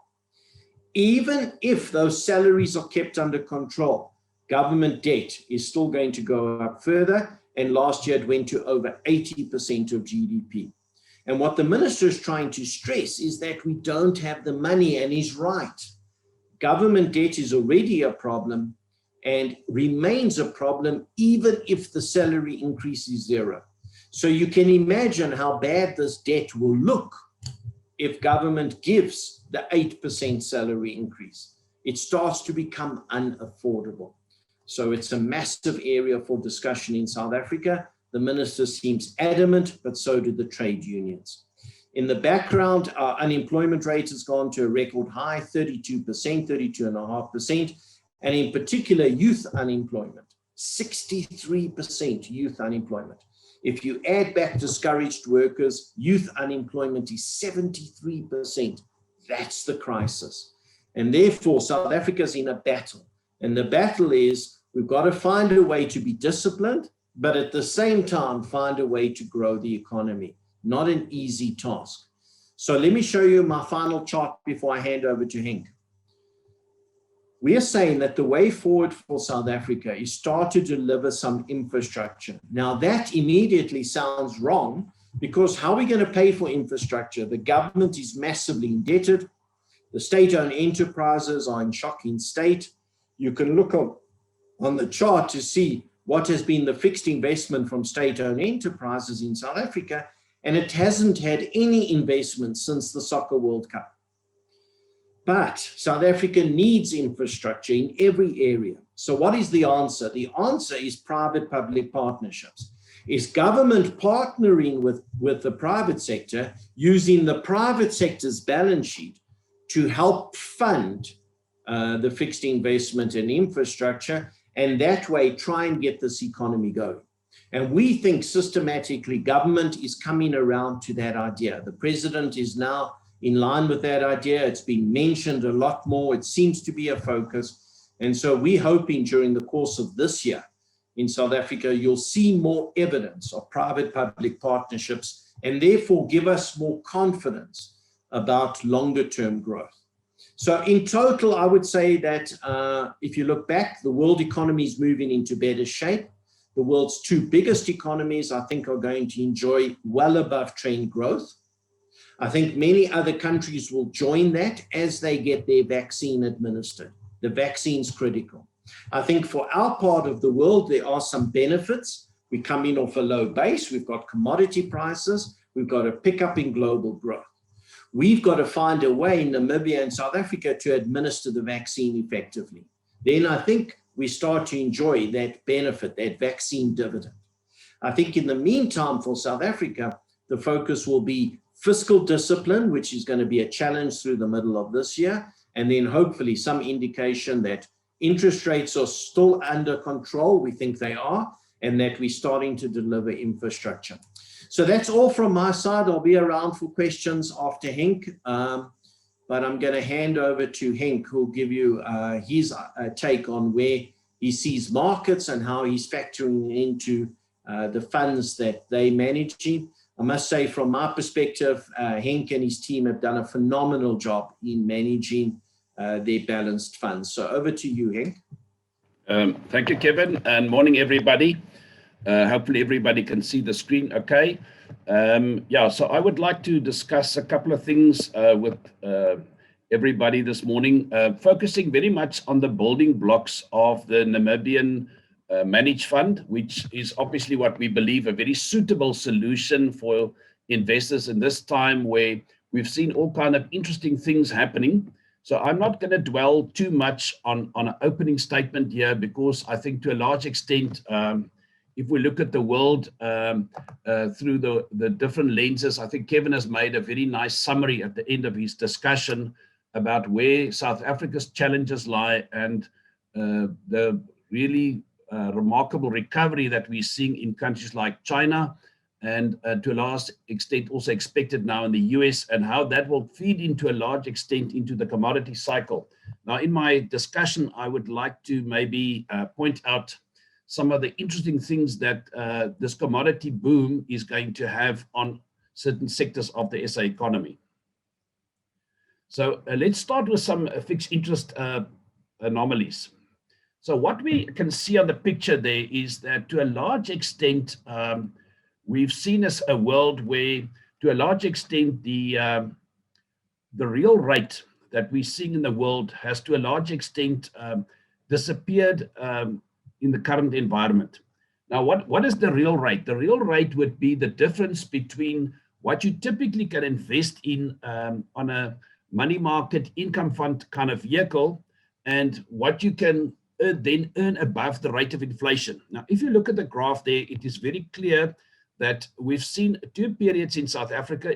Even if those salaries are kept under control, government debt is still going to go up further, and last year it went to over 80% of GDP. And what the minister is trying to stress is that we don't have the money, and he's right. Government debt is already a problem and remains a problem even if the salary increase is zero. So you can imagine how bad this debt will look if government gives the 8% salary increase. It starts to become unaffordable. So it's a massive area for discussion in South Africa. The minister seems adamant, but so do the trade unions. In the background, our unemployment rate has gone to a record high, 32%, 32.5%, and in particular, youth unemployment, 63% youth unemployment. If you add back discouraged workers, youth unemployment is 73%. That's the crisis. And therefore, South Africa's in a battle. And the battle is we've got to find a way to be disciplined, but at the same time, find a way to grow the economy. Not an easy task. So let me show you my final chart before I hand over to Henk. We are saying that the way forward for South Africa is start to deliver some infrastructure. Now that immediately sounds wrong, because how are we going to pay for infrastructure? The government is massively indebted. The state-owned enterprises are in shocking state. You can look on the chart to see what has been the fixed investment from state-owned enterprises in South Africa, and it hasn't had any investment since the Soccer World Cup. But South Africa needs infrastructure in every area. So what is the answer? The answer is private-public partnerships. Is government partnering with the private sector, using the private sector's balance sheet to help fund the fixed investment in infrastructure, and that way try and get this economy going. And we think systematically government is coming around to that idea. The president is now in line with that idea. It's been mentioned a lot more. It seems to be a focus. And so we're hoping during the course of this year in South Africa, you'll see more evidence of private-public partnerships, and therefore give us more confidence about longer-term growth. So in total, I would say that if you look back, the world economy is moving into better shape. The world's two biggest economies, I think, are going to enjoy well above trend growth. I think many other countries will join that as they get their vaccine administered. The vaccine's critical. I think for our part of the world, there are some benefits. We're coming off a low base. We've got commodity prices. We've got a pickup in global growth. We've got to find a way in Namibia and South Africa to administer the vaccine effectively. Then I think we start to enjoy that benefit, that vaccine dividend. I think in the meantime for South Africa, the focus will be fiscal discipline, which is going to be a challenge through the middle of this year, and then hopefully some indication that interest rates are still under control. We think they are, and that we're starting to deliver infrastructure. So that's all from my side. I'll be around for questions after Henk, but I'm going to hand over to Henk, who'll give you his take on where he sees markets and how he's factoring into the funds that they managing. I must say, from my perspective, Henk and his team have done a phenomenal job in managing their balanced funds. So over to you, Henk. Thank you, Kevin, and morning, everybody. Hopefully everybody can see the screen okay. Yeah, so I would like to discuss a couple of things with everybody this morning, focusing very much on the building blocks of the Namibian managed fund, which is obviously what we believe a very suitable solution for investors in this time where we've seen all kind of interesting things happening. So I'm not going to dwell too much on an opening statement here, because I think to a large extent, if we look at the world through the different lenses, I think Kevin has made a very nice summary at the end of his discussion about where South Africa's challenges lie and the really remarkable recovery that we're seeing in countries like China and to a large extent also expected now in the US, and how that will feed into a large extent into the commodity cycle. Now, in my discussion, I would like to maybe point out some of the interesting things that this commodity boom is going to have on certain sectors of the SA economy. So let's start with some fixed interest anomalies. So what we can see on the picture there is that to a large extent, we've seen as a world where to a large extent the real rate that we're seeing in the world has to a large extent disappeared in the current environment. Now, what is the real rate? The real rate would be the difference between what you typically can invest in on a money market income fund kind of vehicle and what you can then earn above the rate of inflation. Now, if you look at the graph there, it is very clear that we've seen two periods in South Africa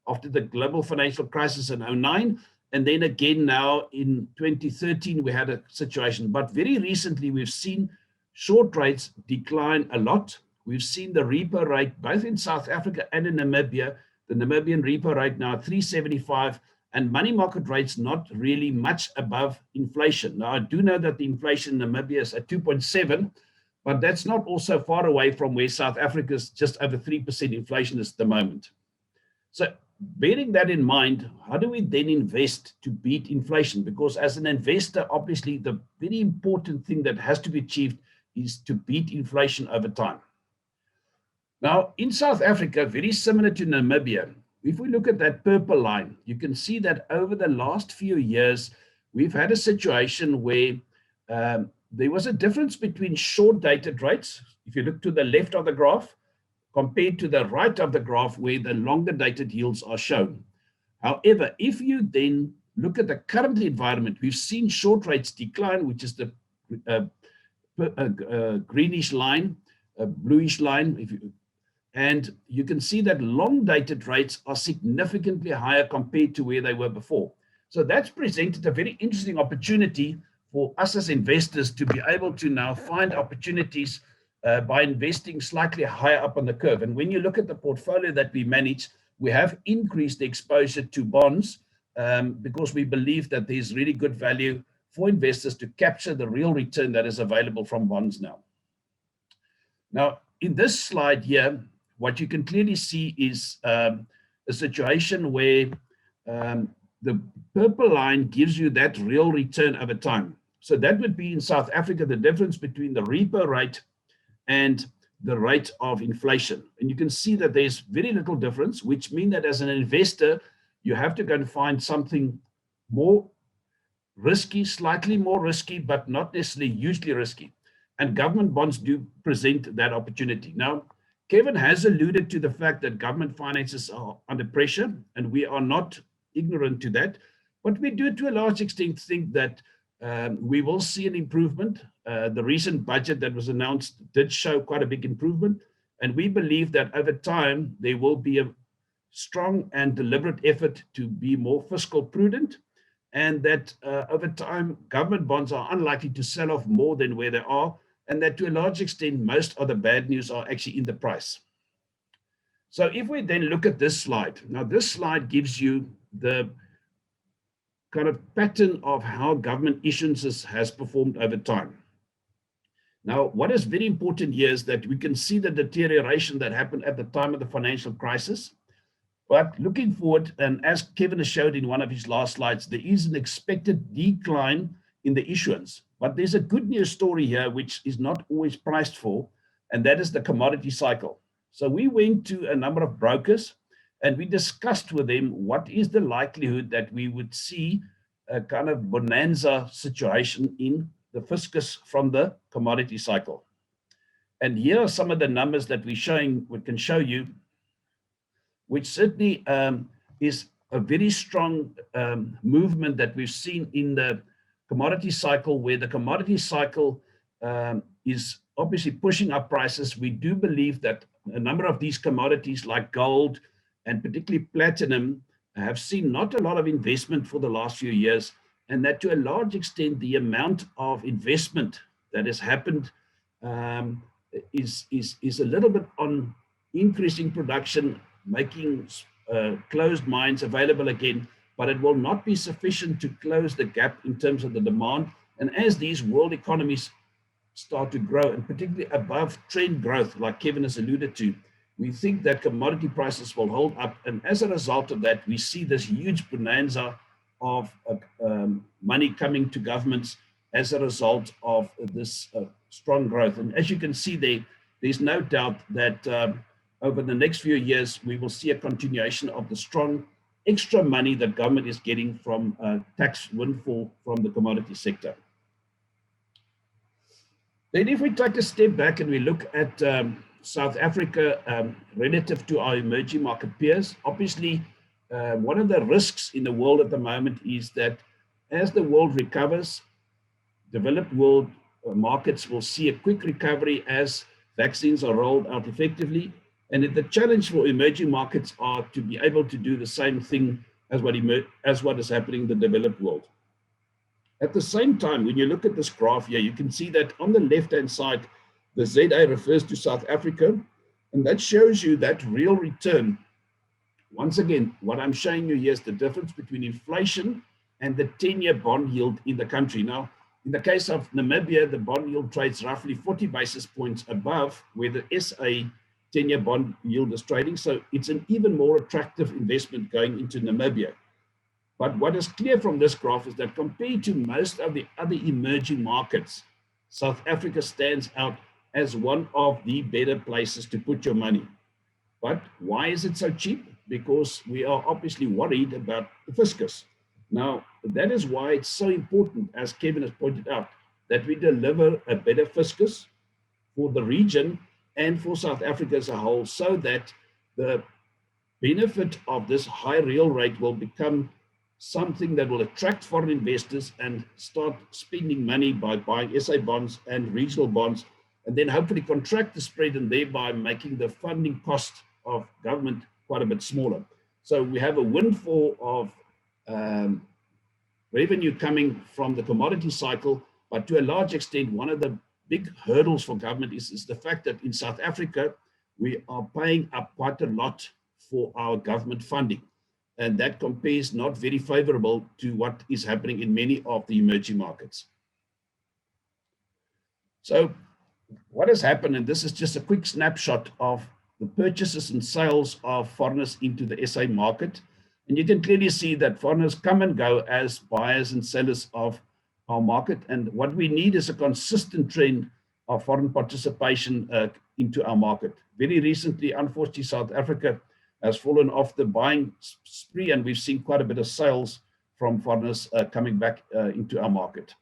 after the global financial crisis in 2009, and then again now in 2013, we had a situation. But very recently, we've seen short rates decline a lot. We've seen the repo rate, both in South Africa and in Namibia, the Namibian repo rate now 375, and money market rates not really much above inflation. Now, I do know that the inflation in Namibia is at 2.7, but that's not also far away from where South Africa's just over 3% inflation is at the moment. So bearing that in mind, how do we then invest to beat inflation? Because as an investor, obviously, the very important thing that has to be achieved is to beat inflation over time. Now, in South Africa, very similar to Namibia, if we look at that purple line, you can see that over the last few years, we've had a situation where there was a difference between short-dated rates, if you look to the left of the graph, compared to the right of the graph where the longer-dated yields are shown. However, if you then look at the current environment, we've seen short rates decline, which is the greenish line, bluish line, and you can see that long-dated rates are significantly higher compared to where they were before. So that's presented a very interesting opportunity for us as investors to be able to now find opportunities by investing slightly higher up on the curve. And when you look at the portfolio that we manage, we have increased the exposure to bonds because we believe that there's really good value for investors to capture the real return that is available from bonds now. Now, in this slide here, what you can clearly see is a situation where the purple line gives you that real return over time. So that would be in South Africa, the difference between the repo rate and the rate of inflation. And you can see that there's very little difference, which means that as an investor, you have to go and find something more risky, slightly more risky, but not necessarily hugely risky. And government bonds do present that opportunity. Now, Kevin has alluded to the fact that government finances are under pressure, and we are not ignorant to that. But we do, to a large extent, think that we will see an improvement. The recent budget that was announced did show quite a big improvement. And we believe that over time, there will be a strong and deliberate effort to be more fiscal prudent, and that over time, government bonds are unlikely to sell off more than where they are, and that to a large extent, most of the bad news are actually in the price. So if we then look at this slide, now this slide gives you the kind of pattern of how government issuances has performed over time. Now, what is very important here is that we can see the deterioration that happened at the time of the financial crisis. But looking forward, and as Kevin has showed in one of his last slides, there is an expected decline in the issuance. But there's a good news story here, which is not always priced for, and that is the commodity cycle. So we went to a number of brokers and we discussed with them what is the likelihood that we would see a kind of bonanza situation in the fiscus from the commodity cycle. And here are some of the numbers that we can show you, which certainly is a very strong movement that we've seen in the commodity cycle, where the commodity cycle is obviously pushing up prices. We do believe that a number of these commodities like gold and particularly platinum have seen not a lot of investment for the last few years, and that to a large extent, the amount of investment that has happened is a little bit on increasing production, making closed mines available again, but it will not be sufficient to close the gap in terms of the demand. And as these world economies start to grow, and particularly above trend growth, like Kevin has alluded to, we think that commodity prices will hold up. And as a result of that, we see this huge bonanza of money coming to governments as a result of this strong growth. And as you can see there's no doubt that over the next few years, we will see a continuation of the strong extra money that government is getting from tax windfall from the commodity sector. Then if we take a step back and we look at South Africa relative to our emerging market peers, obviously one of the risks in the world at the moment is that as the world recovers, developed world markets will see a quick recovery as vaccines are rolled out effectively. And the challenge for emerging markets are to be able to do the same thing as what is happening in the developed world. At the same time, when you look at this graph here, you can see that on the left-hand side, the ZA refers to South Africa, and that shows you that real return. Once again, what I'm showing you here is the difference between inflation and the 10-year bond yield in the country. Now, in the case of Namibia, the bond yield trades roughly 40 basis points above where the SA 10-year bond yield is trading. So it's an even more attractive investment going into Namibia. But what is clear from this graph is that compared to most of the other emerging markets, South Africa stands out as one of the better places to put your money. But why is it so cheap? Because we are obviously worried about the fiscus. Now, that is why it's so important, as Kevin has pointed out, that we deliver a better fiscus for the region and for South Africa as a whole, so that the benefit of this high real rate will become something that will attract foreign investors and start spending money by buying SA bonds and regional bonds, and then hopefully contract the spread and thereby making the funding cost of government quite a bit smaller. So we have a windfall of revenue coming from the commodity cycle, but to a large extent, one of the big hurdles for government is the fact that in South Africa, we are paying up quite a lot for our government funding. And that compares not very favorable to what is happening in many of the emerging markets. So what has happened, and this is just a quick snapshot of the purchases and sales of foreigners into the SA market. And you can clearly see that foreigners come and go as buyers and sellers of our market. And what we need is a consistent trend of foreign participation into our market. Very recently, unfortunately, South Africa has fallen off the buying spree, and we've seen quite a bit of sales from foreigners coming back into our market.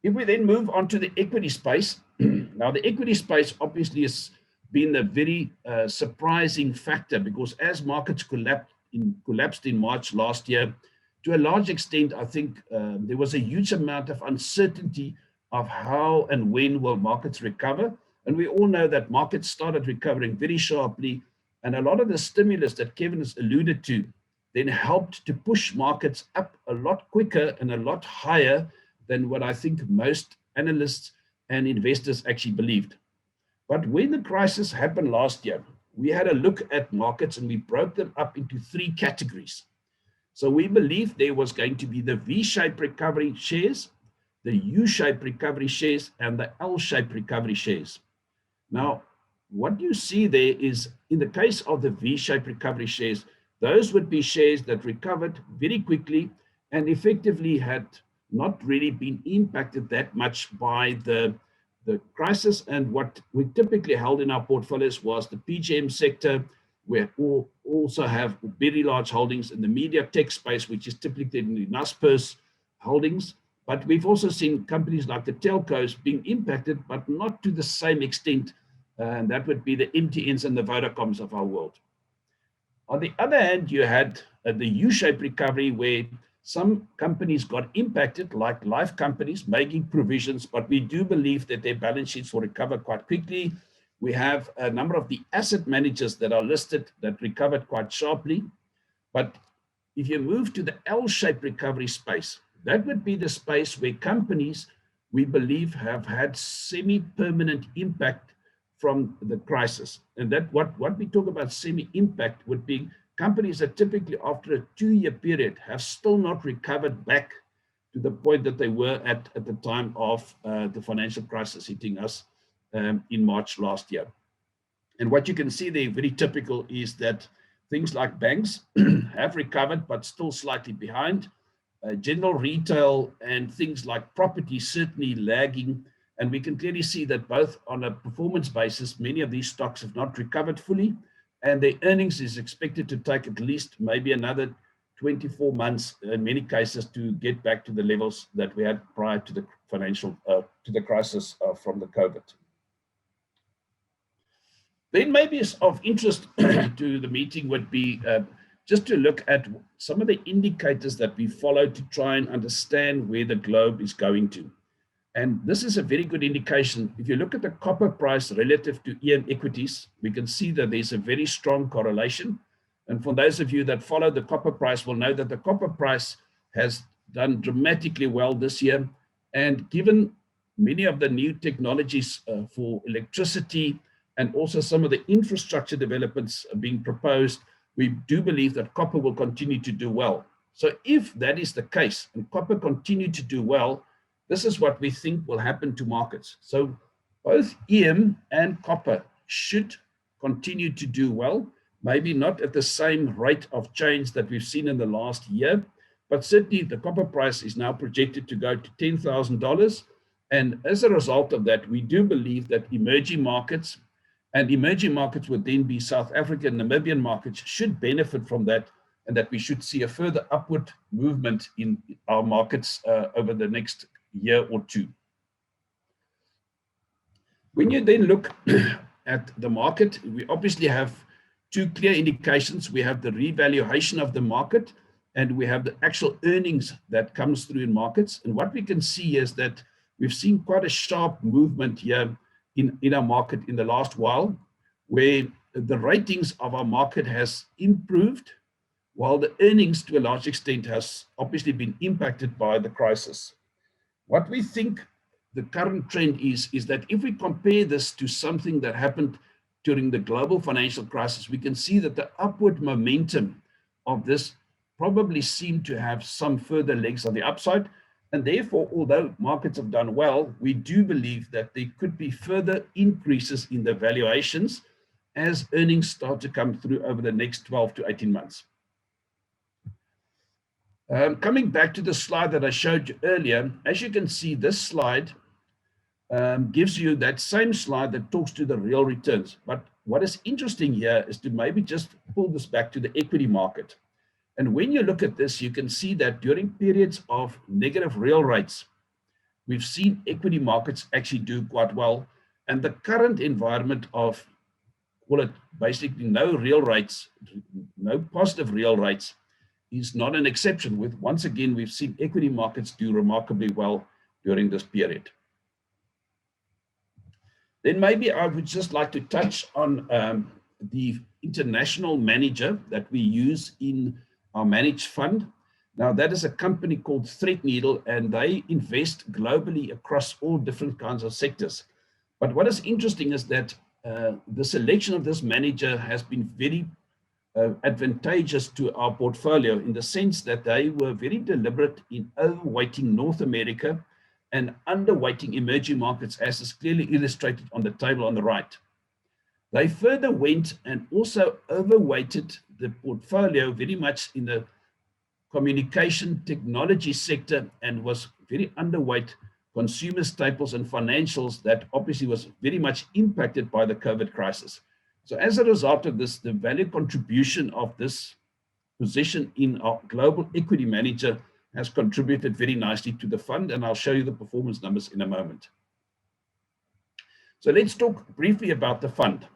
If we then move on to the equity space, now the equity space obviously has been a very surprising factor, because as markets collapsed in March last year, to a large extent, I think there was a huge amount of uncertainty of how and when will markets recover. And we all know that markets started recovering very sharply, and a lot of the stimulus that Kevin has alluded to then helped to push markets up a lot quicker and a lot higher than what I think most analysts and investors actually believed. But when the crisis happened last year, we had a look at markets and we broke them up into three categories. So we believed there was going to be the V-shaped recovery shares, the U-shaped recovery shares, and the L-shaped recovery shares. Now, what you see there is, in the case of the V-shaped recovery shares, those would be shares that recovered very quickly and effectively had not really been impacted that much by the crisis. And what we typically held in our portfolios was the PGM sector. We also have very large holdings in the media tech space, which is typically in the Naspers holdings. But we've also seen companies like the telcos being impacted, but not to the same extent. And that would be the MTNs and the Vodacoms of our world. On the other hand, you had the U-shaped recovery, where some companies got impacted, like life companies making provisions, but we do believe that their balance sheets will recover quite quickly. We have a number of the asset managers that are listed that recovered quite sharply. But if you move to the L-shaped recovery space, that would be the space where companies, we believe, have had semi-permanent impact from the crisis. And that what we talk about semi-impact would be companies that typically after a 2-year period have still not recovered back to the point that they were at the time of the financial crisis hitting us in March last year. And what you can see there, very typical, is that things like banks have recovered, but still slightly behind. general retail and things like property certainly lagging. And we can clearly see that both on a performance basis, many of these stocks have not recovered fully, and their earnings is expected to take at least maybe another 24 months in many cases to get back to the levels that we had prior to the crisis from the COVID. Then maybe of interest to the meeting would be just to look at some of the indicators that we follow to try and understand where the globe is going to. And this is a very good indication. If you look at the copper price relative to EM equities, we can see that there's a very strong correlation. And for those of you that follow the copper price will know that the copper price has done dramatically well this year. And given many of the new technologies for electricity and also some of the infrastructure developments being proposed, we do believe that copper will continue to do well. So if that is the case and copper continue to do well, this is what we think will happen to markets. So both EM and copper should continue to do well, maybe not at the same rate of change that we've seen in the last year, but certainly the copper price is now projected to go to $10,000. And as a result of that, we do believe that emerging markets would then be South Africa and Namibian markets should benefit from that, and that we should see a further upward movement in our markets over the next year or two. When you then look at the market, we obviously have two clear indications. We have the revaluation of the market, and we have the actual earnings that comes through in markets. And what we can see is that we've seen quite a sharp movement here in our market in the last while, where the ratings of our market has improved, while the earnings to a large extent has obviously been impacted by the crisis. What we think the current trend is that if we compare this to something that happened during the global financial crisis, we can see that the upward momentum of this probably seemed to have some further legs on the upside. And therefore, although markets have done well, we do believe that there could be further increases in the valuations as earnings start to come through over the next 12 to 18 months. Coming back to the slide that I showed you earlier, as you can see, this slide gives you that same slide that talks to the real returns. But what is interesting here is to maybe just pull this back to the equity market. And when you look at this, you can see that during periods of negative real rates, we've seen equity markets actually do quite well. And the current environment of, call it basically no real rates, no positive real rates, is not an exception. With once again, we've seen equity markets do remarkably well during this period. Then maybe I would just like to touch on the international manager that we use in our managed fund. Now that is a company called Threadneedle, and they invest globally across all different kinds of sectors. But what is interesting is that the selection of this manager has been very advantageous to our portfolio in the sense that they were very deliberate in overweighting North America and underweighting emerging markets, as is clearly illustrated on the table on the right. They further went and also overweighted the portfolio very much in the communication technology sector and was very underweight consumer staples and financials that obviously was very much impacted by the COVID crisis. So as a result of this, the value contribution of this position in our global equity manager has contributed very nicely to the fund, and I'll show you the performance numbers in a moment. So let's talk briefly about the fund.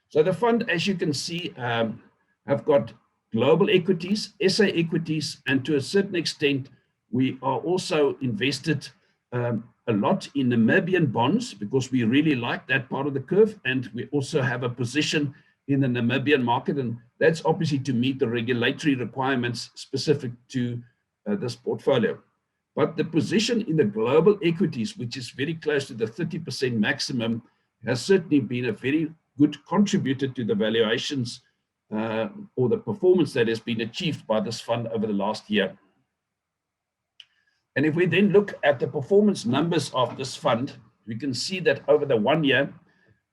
So the fund, as you can see, have got global equities, SA equities, and to a certain extent, we are also invested a lot in Namibian bonds because we really like that part of the curve. And we also have a position in the Namibian market. And that's obviously to meet the regulatory requirements specific to this portfolio. But the position in the global equities, which is very close to the 30% maximum, has certainly been a very good contributor to the valuations or the performance that has been achieved by this fund over the last year. And if we then look at the performance numbers of this fund, we can see that over the 1 year,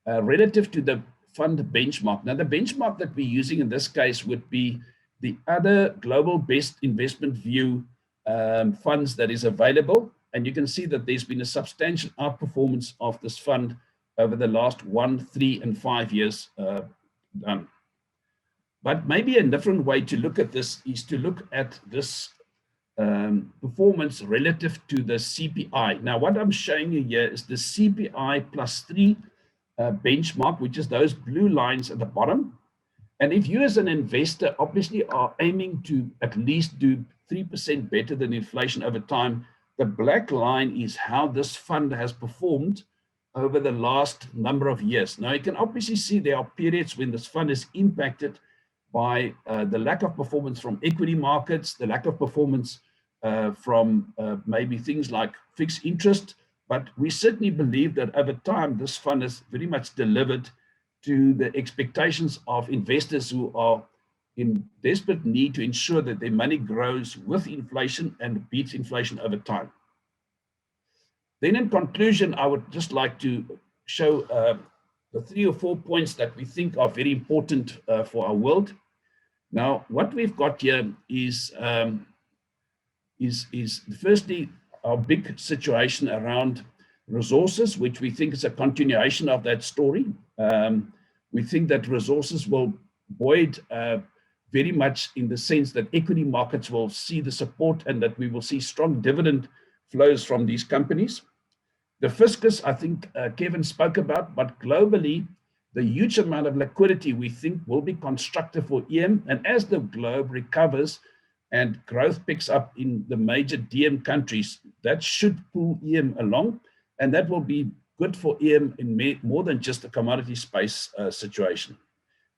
relative to the fund benchmark. Now, the benchmark that we're using in this case would be the other global best investment view funds that is available. And you can see that there's been a substantial outperformance of this fund over the last 1, 3, and 5 years done. But maybe a different way to look at this is to look at this performance relative to the CPI. Now, what I'm showing you here is the CPI +3 benchmark, which is those blue lines at the bottom. And if you as an investor obviously are aiming to at least do 3% better than inflation over time, the black line is how this fund has performed over the last number of years. Now, you can obviously see there are periods when this fund is impacted by the lack of performance from equity markets, the lack of performance from maybe things like fixed interest. But we certainly believe that over time, this fund has very much delivered to the expectations of investors who are in desperate need to ensure that their money grows with inflation and beats inflation over time. Then in conclusion, I would just like to show the 3 or 4 points that we think are very important for our world. Now, what we've got here is firstly our big situation around resources, which we think is a continuation of that story. We think that resources will buoyed very much in the sense that equity markets will see the support and that we will see strong dividend flows from these companies. The fiscus, I think Kevin spoke about, but globally, the huge amount of liquidity we think will be constructive for EM. And as the globe recovers and growth picks up in the major DM countries, that should pull EM along. And that will be good for EM in more than just a commodity space situation.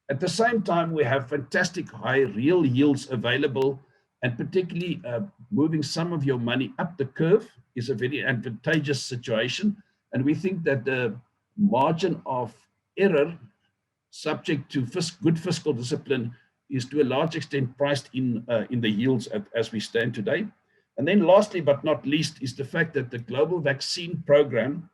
At the same time, we have fantastic high real yields available, and particularly moving some of your money up the curve is a very advantageous situation. And we think that the margin of error subject to good fiscal discipline is to a large extent priced in the yields as we stand today. And then lastly, but not least, is the fact that the global vaccine program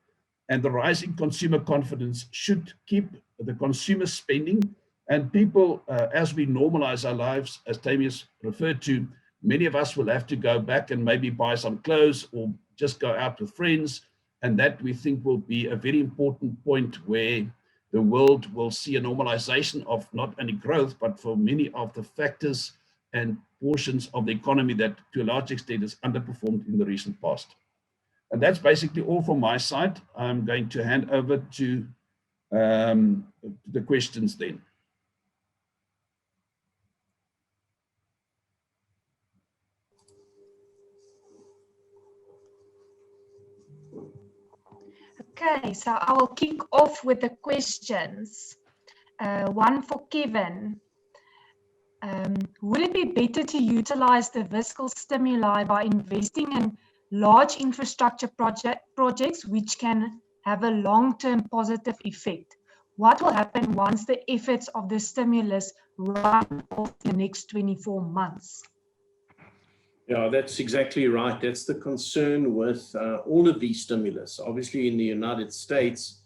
and the rising consumer confidence should keep the consumer spending. And people, as we normalize our lives, as Tammy has referred to, many of us will have to go back and maybe buy some clothes or just go out with friends. And that we think will be a very important point where the world will see a normalization of not only growth, but for many of the factors and portions of the economy that to a large extent has underperformed in the recent past. And that's basically all from my side. I'm going to hand over to the questions then. Okay, so I will kick off with the questions. One for Kevin. Would it be better to utilize the fiscal stimuli by investing in large infrastructure projects which can have a long-term positive effect? What will happen once the efforts of the stimulus run off the next 24 months? Yeah, that's exactly right. That's the concern with all of these stimulus. Obviously, in the United States,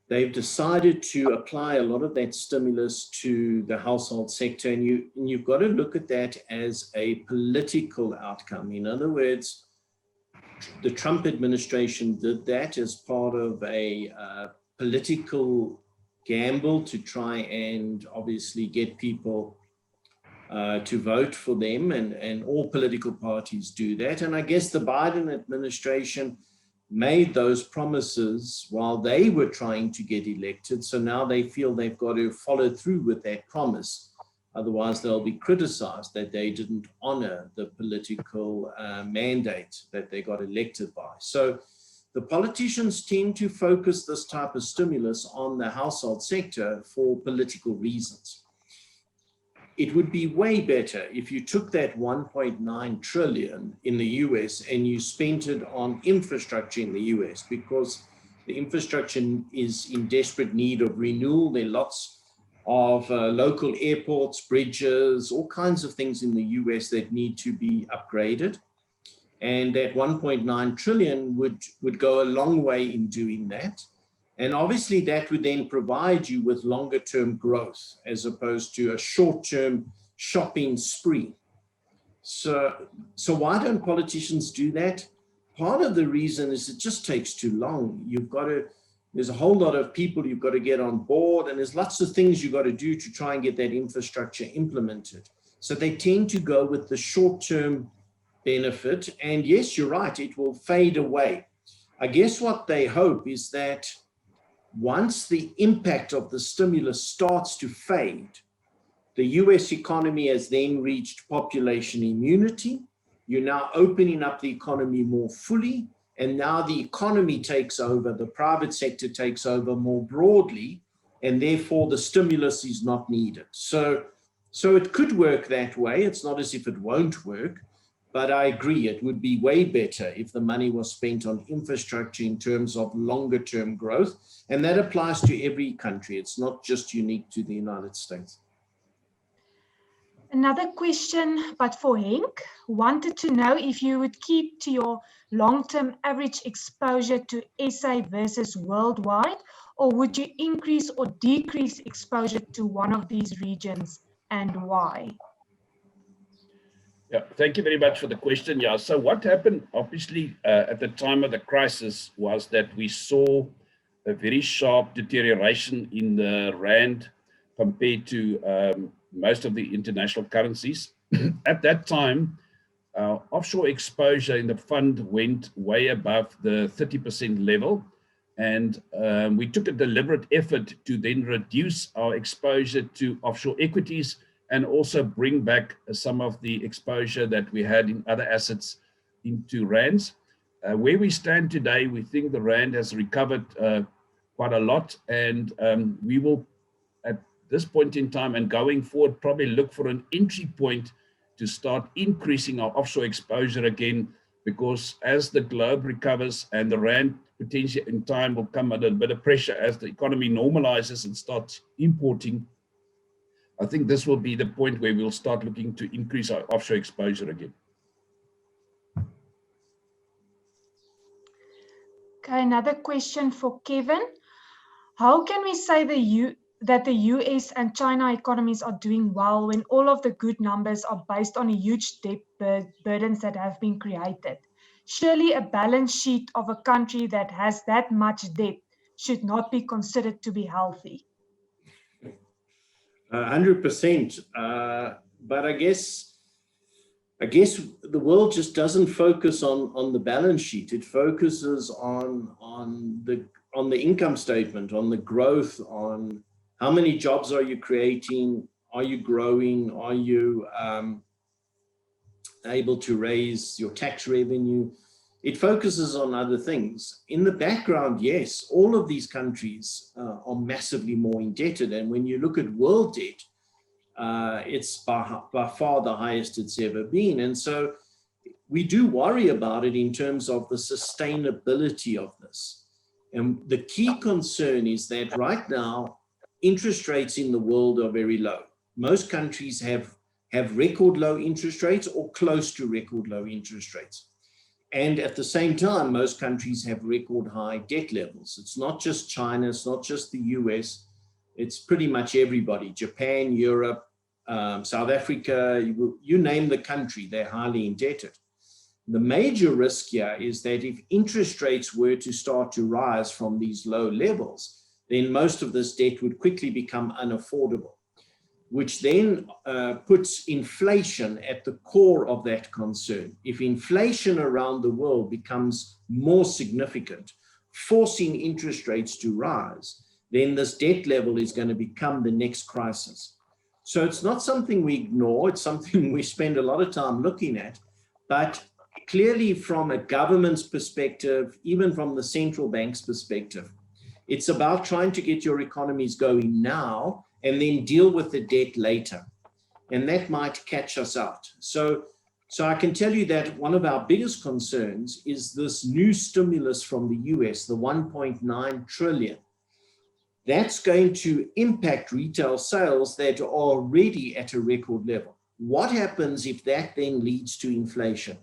they've decided to apply a lot of that stimulus to the household sector, and you've got to look at that as a political outcome. In other words, the Trump administration did that as part of a political gamble to try and obviously get people to vote for them, and all political parties do that. And I guess the Biden administration made those promises while they were trying to get elected. So now they feel they've got to follow through with that promise. Otherwise, they'll be criticized that they didn't honor the political mandate that they got elected by. So the politicians tend to focus this type of stimulus on the household sector for political reasons. It would be way better if you took that 1.9 trillion in the US and you spent it on infrastructure in the US, because the infrastructure is in desperate need of renewal. There are lots of local airports, bridges, all kinds of things in the US that need to be upgraded. And that 1.9 trillion would go a long way in doing that. And obviously that would then provide you with longer term growth as opposed to a short term shopping spree. So why don't politicians do that? Part of the reason is it just takes too long. There's a whole lot of people you've got to get on board, and there's lots of things you've got to do to try and get that infrastructure implemented. So they tend to go with the short-term benefit. And yes, you're right, it will fade away. I guess what they hope is that once the impact of the stimulus starts to fade, the US economy has then reached population immunity. You're now opening up the economy more fully, and now the economy takes over, the private sector takes over more broadly, and therefore the stimulus is not needed. So it could work that way. It's not as if it won't work, but I agree, it would be way better if the money was spent on infrastructure in terms of longer term growth. And that applies to every country. It's not just unique to the United States. Another question, but for Henk, wanted to know if you would keep to your long-term average exposure to SA versus worldwide, or would you increase or decrease exposure to one of these regions, and why? Yeah, thank you very much for the question. Yeah, so what happened, obviously, at the time of the crisis was that we saw a very sharp deterioration in the rand compared to most of the international currencies. At that time, offshore exposure in the fund went way above the 30% level. And we took a deliberate effort to then reduce our exposure to offshore equities and also bring back some of the exposure that we had in other assets into rands. Where we stand today, we think the rand has recovered quite a lot, and we will, at this point in time and going forward, probably look for an entry point to start increasing our offshore exposure again, because as the globe recovers and the rand potentially in time will come under a bit of pressure as the economy normalizes and starts importing, I think this will be the point where we'll start looking to increase our offshore exposure again. Okay, another question for Kevin. How can we say that the US and China economies are doing well when all of the good numbers are based on a huge debt burdens that have been created? Surely a balance sheet of a country that has that much debt should not be considered to be healthy. 100%. But I guess the world just doesn't focus on the balance sheet. It focuses on the income statement, on the growth, on how many jobs are you creating, are you growing, are you able to raise your tax revenue. It focuses on other things. In the background, yes, all of these countries are massively more indebted. And when you look at world debt, it's by far the highest it's ever been. And so we do worry about it in terms of the sustainability of this. And the key concern is that right now, interest rates in the world are very low. Most countries have record low interest rates or close to record low interest rates. And at the same time, most countries have record high debt levels. It's not just China, it's not just the US, it's pretty much everybody. Japan, Europe, South Africa, you name the country, they're highly indebted. The major risk here is that if interest rates were to start to rise from these low levels, then most of this debt would quickly become unaffordable, which then puts inflation at the core of that concern. If inflation around the world becomes more significant, forcing interest rates to rise, then this debt level is going to become the next crisis. So it's not something we ignore, it's something we spend a lot of time looking at, but clearly from a government's perspective, even from the central bank's perspective, it's about trying to get your economies going now and then deal with the debt later. And that might catch us out. So I can tell you that one of our biggest concerns is this new stimulus from the US, the 1.9 trillion. That's going to impact retail sales that are already at a record level. What happens if that then leads to inflation?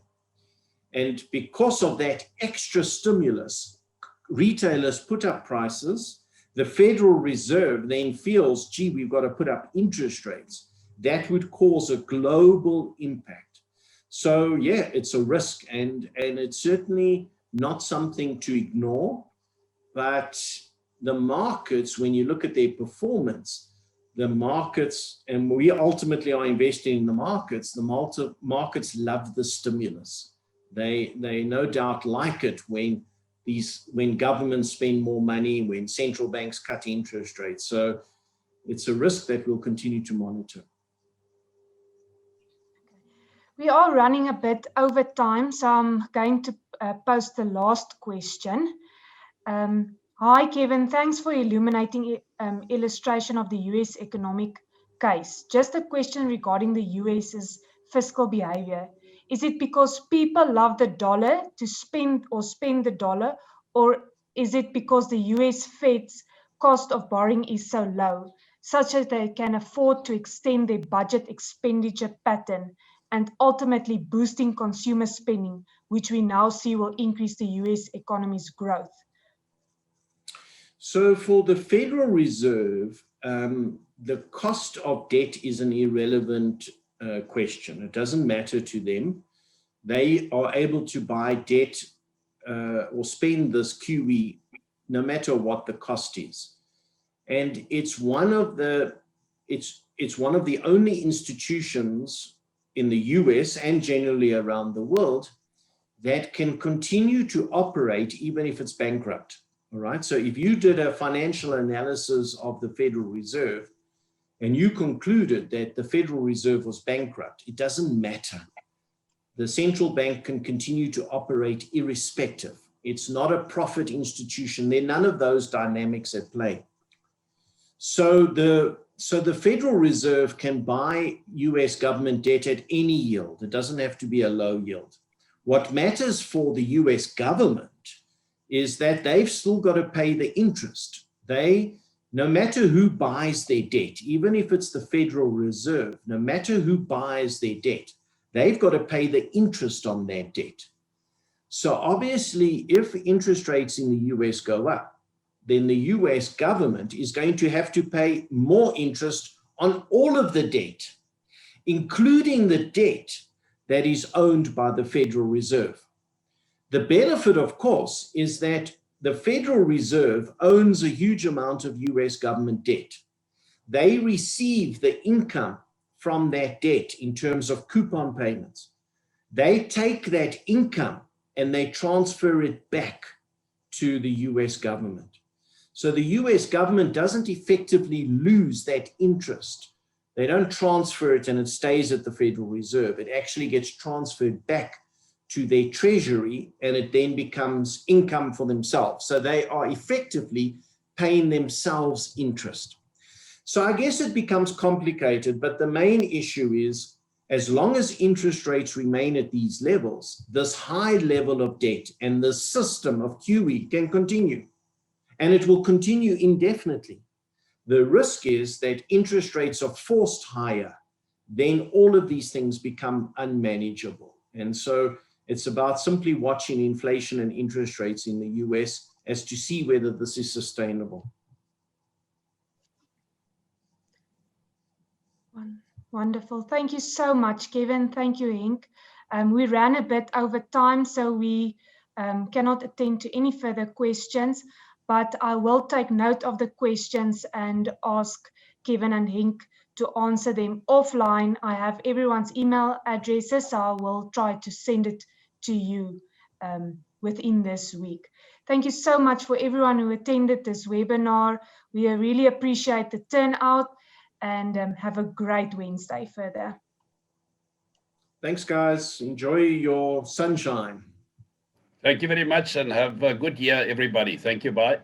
And because of that extra stimulus, retailers put up prices. The Federal Reserve then feels, gee, we've got to put up interest rates. That would cause a global impact. So yeah, it's a risk, and it's certainly not something to ignore. But the markets, when you look at their performance, the markets, and we ultimately are investing in the markets markets love the stimulus. They no doubt like it when governments spend more money, when central banks cut interest rates. So it's a risk that we'll continue to monitor. We are running a bit over time, so I'm going to post the last question. Hi, Kevin. Thanks for illuminating illustration of the US economic case. Just a question regarding the US's fiscal behavior. Is it because people love the dollar to spend the dollar, or is it because the US Fed's cost of borrowing is so low, such that they can afford to extend their budget expenditure pattern and ultimately boosting consumer spending, which we now see will increase the US economy's growth? So for the Federal Reserve, the cost of debt is an irrelevant question. It doesn't matter to them. They are able to buy debt or spend this QE no matter what the cost is. And it's one of the only institutions in the US and generally around the world that can continue to operate even if it's bankrupt. All right. So if you did a financial analysis of the Federal Reserve and you concluded that the Federal Reserve was bankrupt, it doesn't matter. The central bank can continue to operate irrespective. It's not a profit institution. There are none of those dynamics at play. So the Federal Reserve can buy US government debt at any yield. It doesn't have to be a low yield. What matters for the US government is that they've still got to pay the interest. No matter who buys their debt, even if it's the Federal Reserve, no matter who buys their debt, they've got to pay the interest on that debt. So obviously, if interest rates in the US go up, then the US government is going to have to pay more interest on all of the debt, including the debt that is owned by the Federal Reserve. The benefit, of course, is that the Federal Reserve owns a huge amount of US government debt. They receive the income from that debt in terms of coupon payments. They take that income and they transfer it back to the US government. So the US government doesn't effectively lose that interest. They don't transfer it and it stays at the Federal Reserve. It actually gets transferred back to their treasury, and it then becomes income for themselves. So they are effectively paying themselves interest. So I guess it becomes complicated, but the main issue is, as long as interest rates remain at these levels, this high level of debt and the system of QE can continue, and it will continue indefinitely. The risk is that interest rates are forced higher, then all of these things become unmanageable. And so it's about simply watching inflation and interest rates in the US as to see whether this is sustainable. Wonderful. Thank you so much, Kevin. Thank you, Henk. We ran a bit over time, so we cannot attend to any further questions, but I will take note of the questions and ask Kevin and Henk to answer them offline. I have everyone's email addresses, so I will try to send it to you within this week. Thank you so much for everyone who attended this webinar. We really appreciate the turnout, and have a great Wednesday further. Thanks, guys. Enjoy your sunshine. Thank you very much, and have a good year, everybody. Thank you. Bye.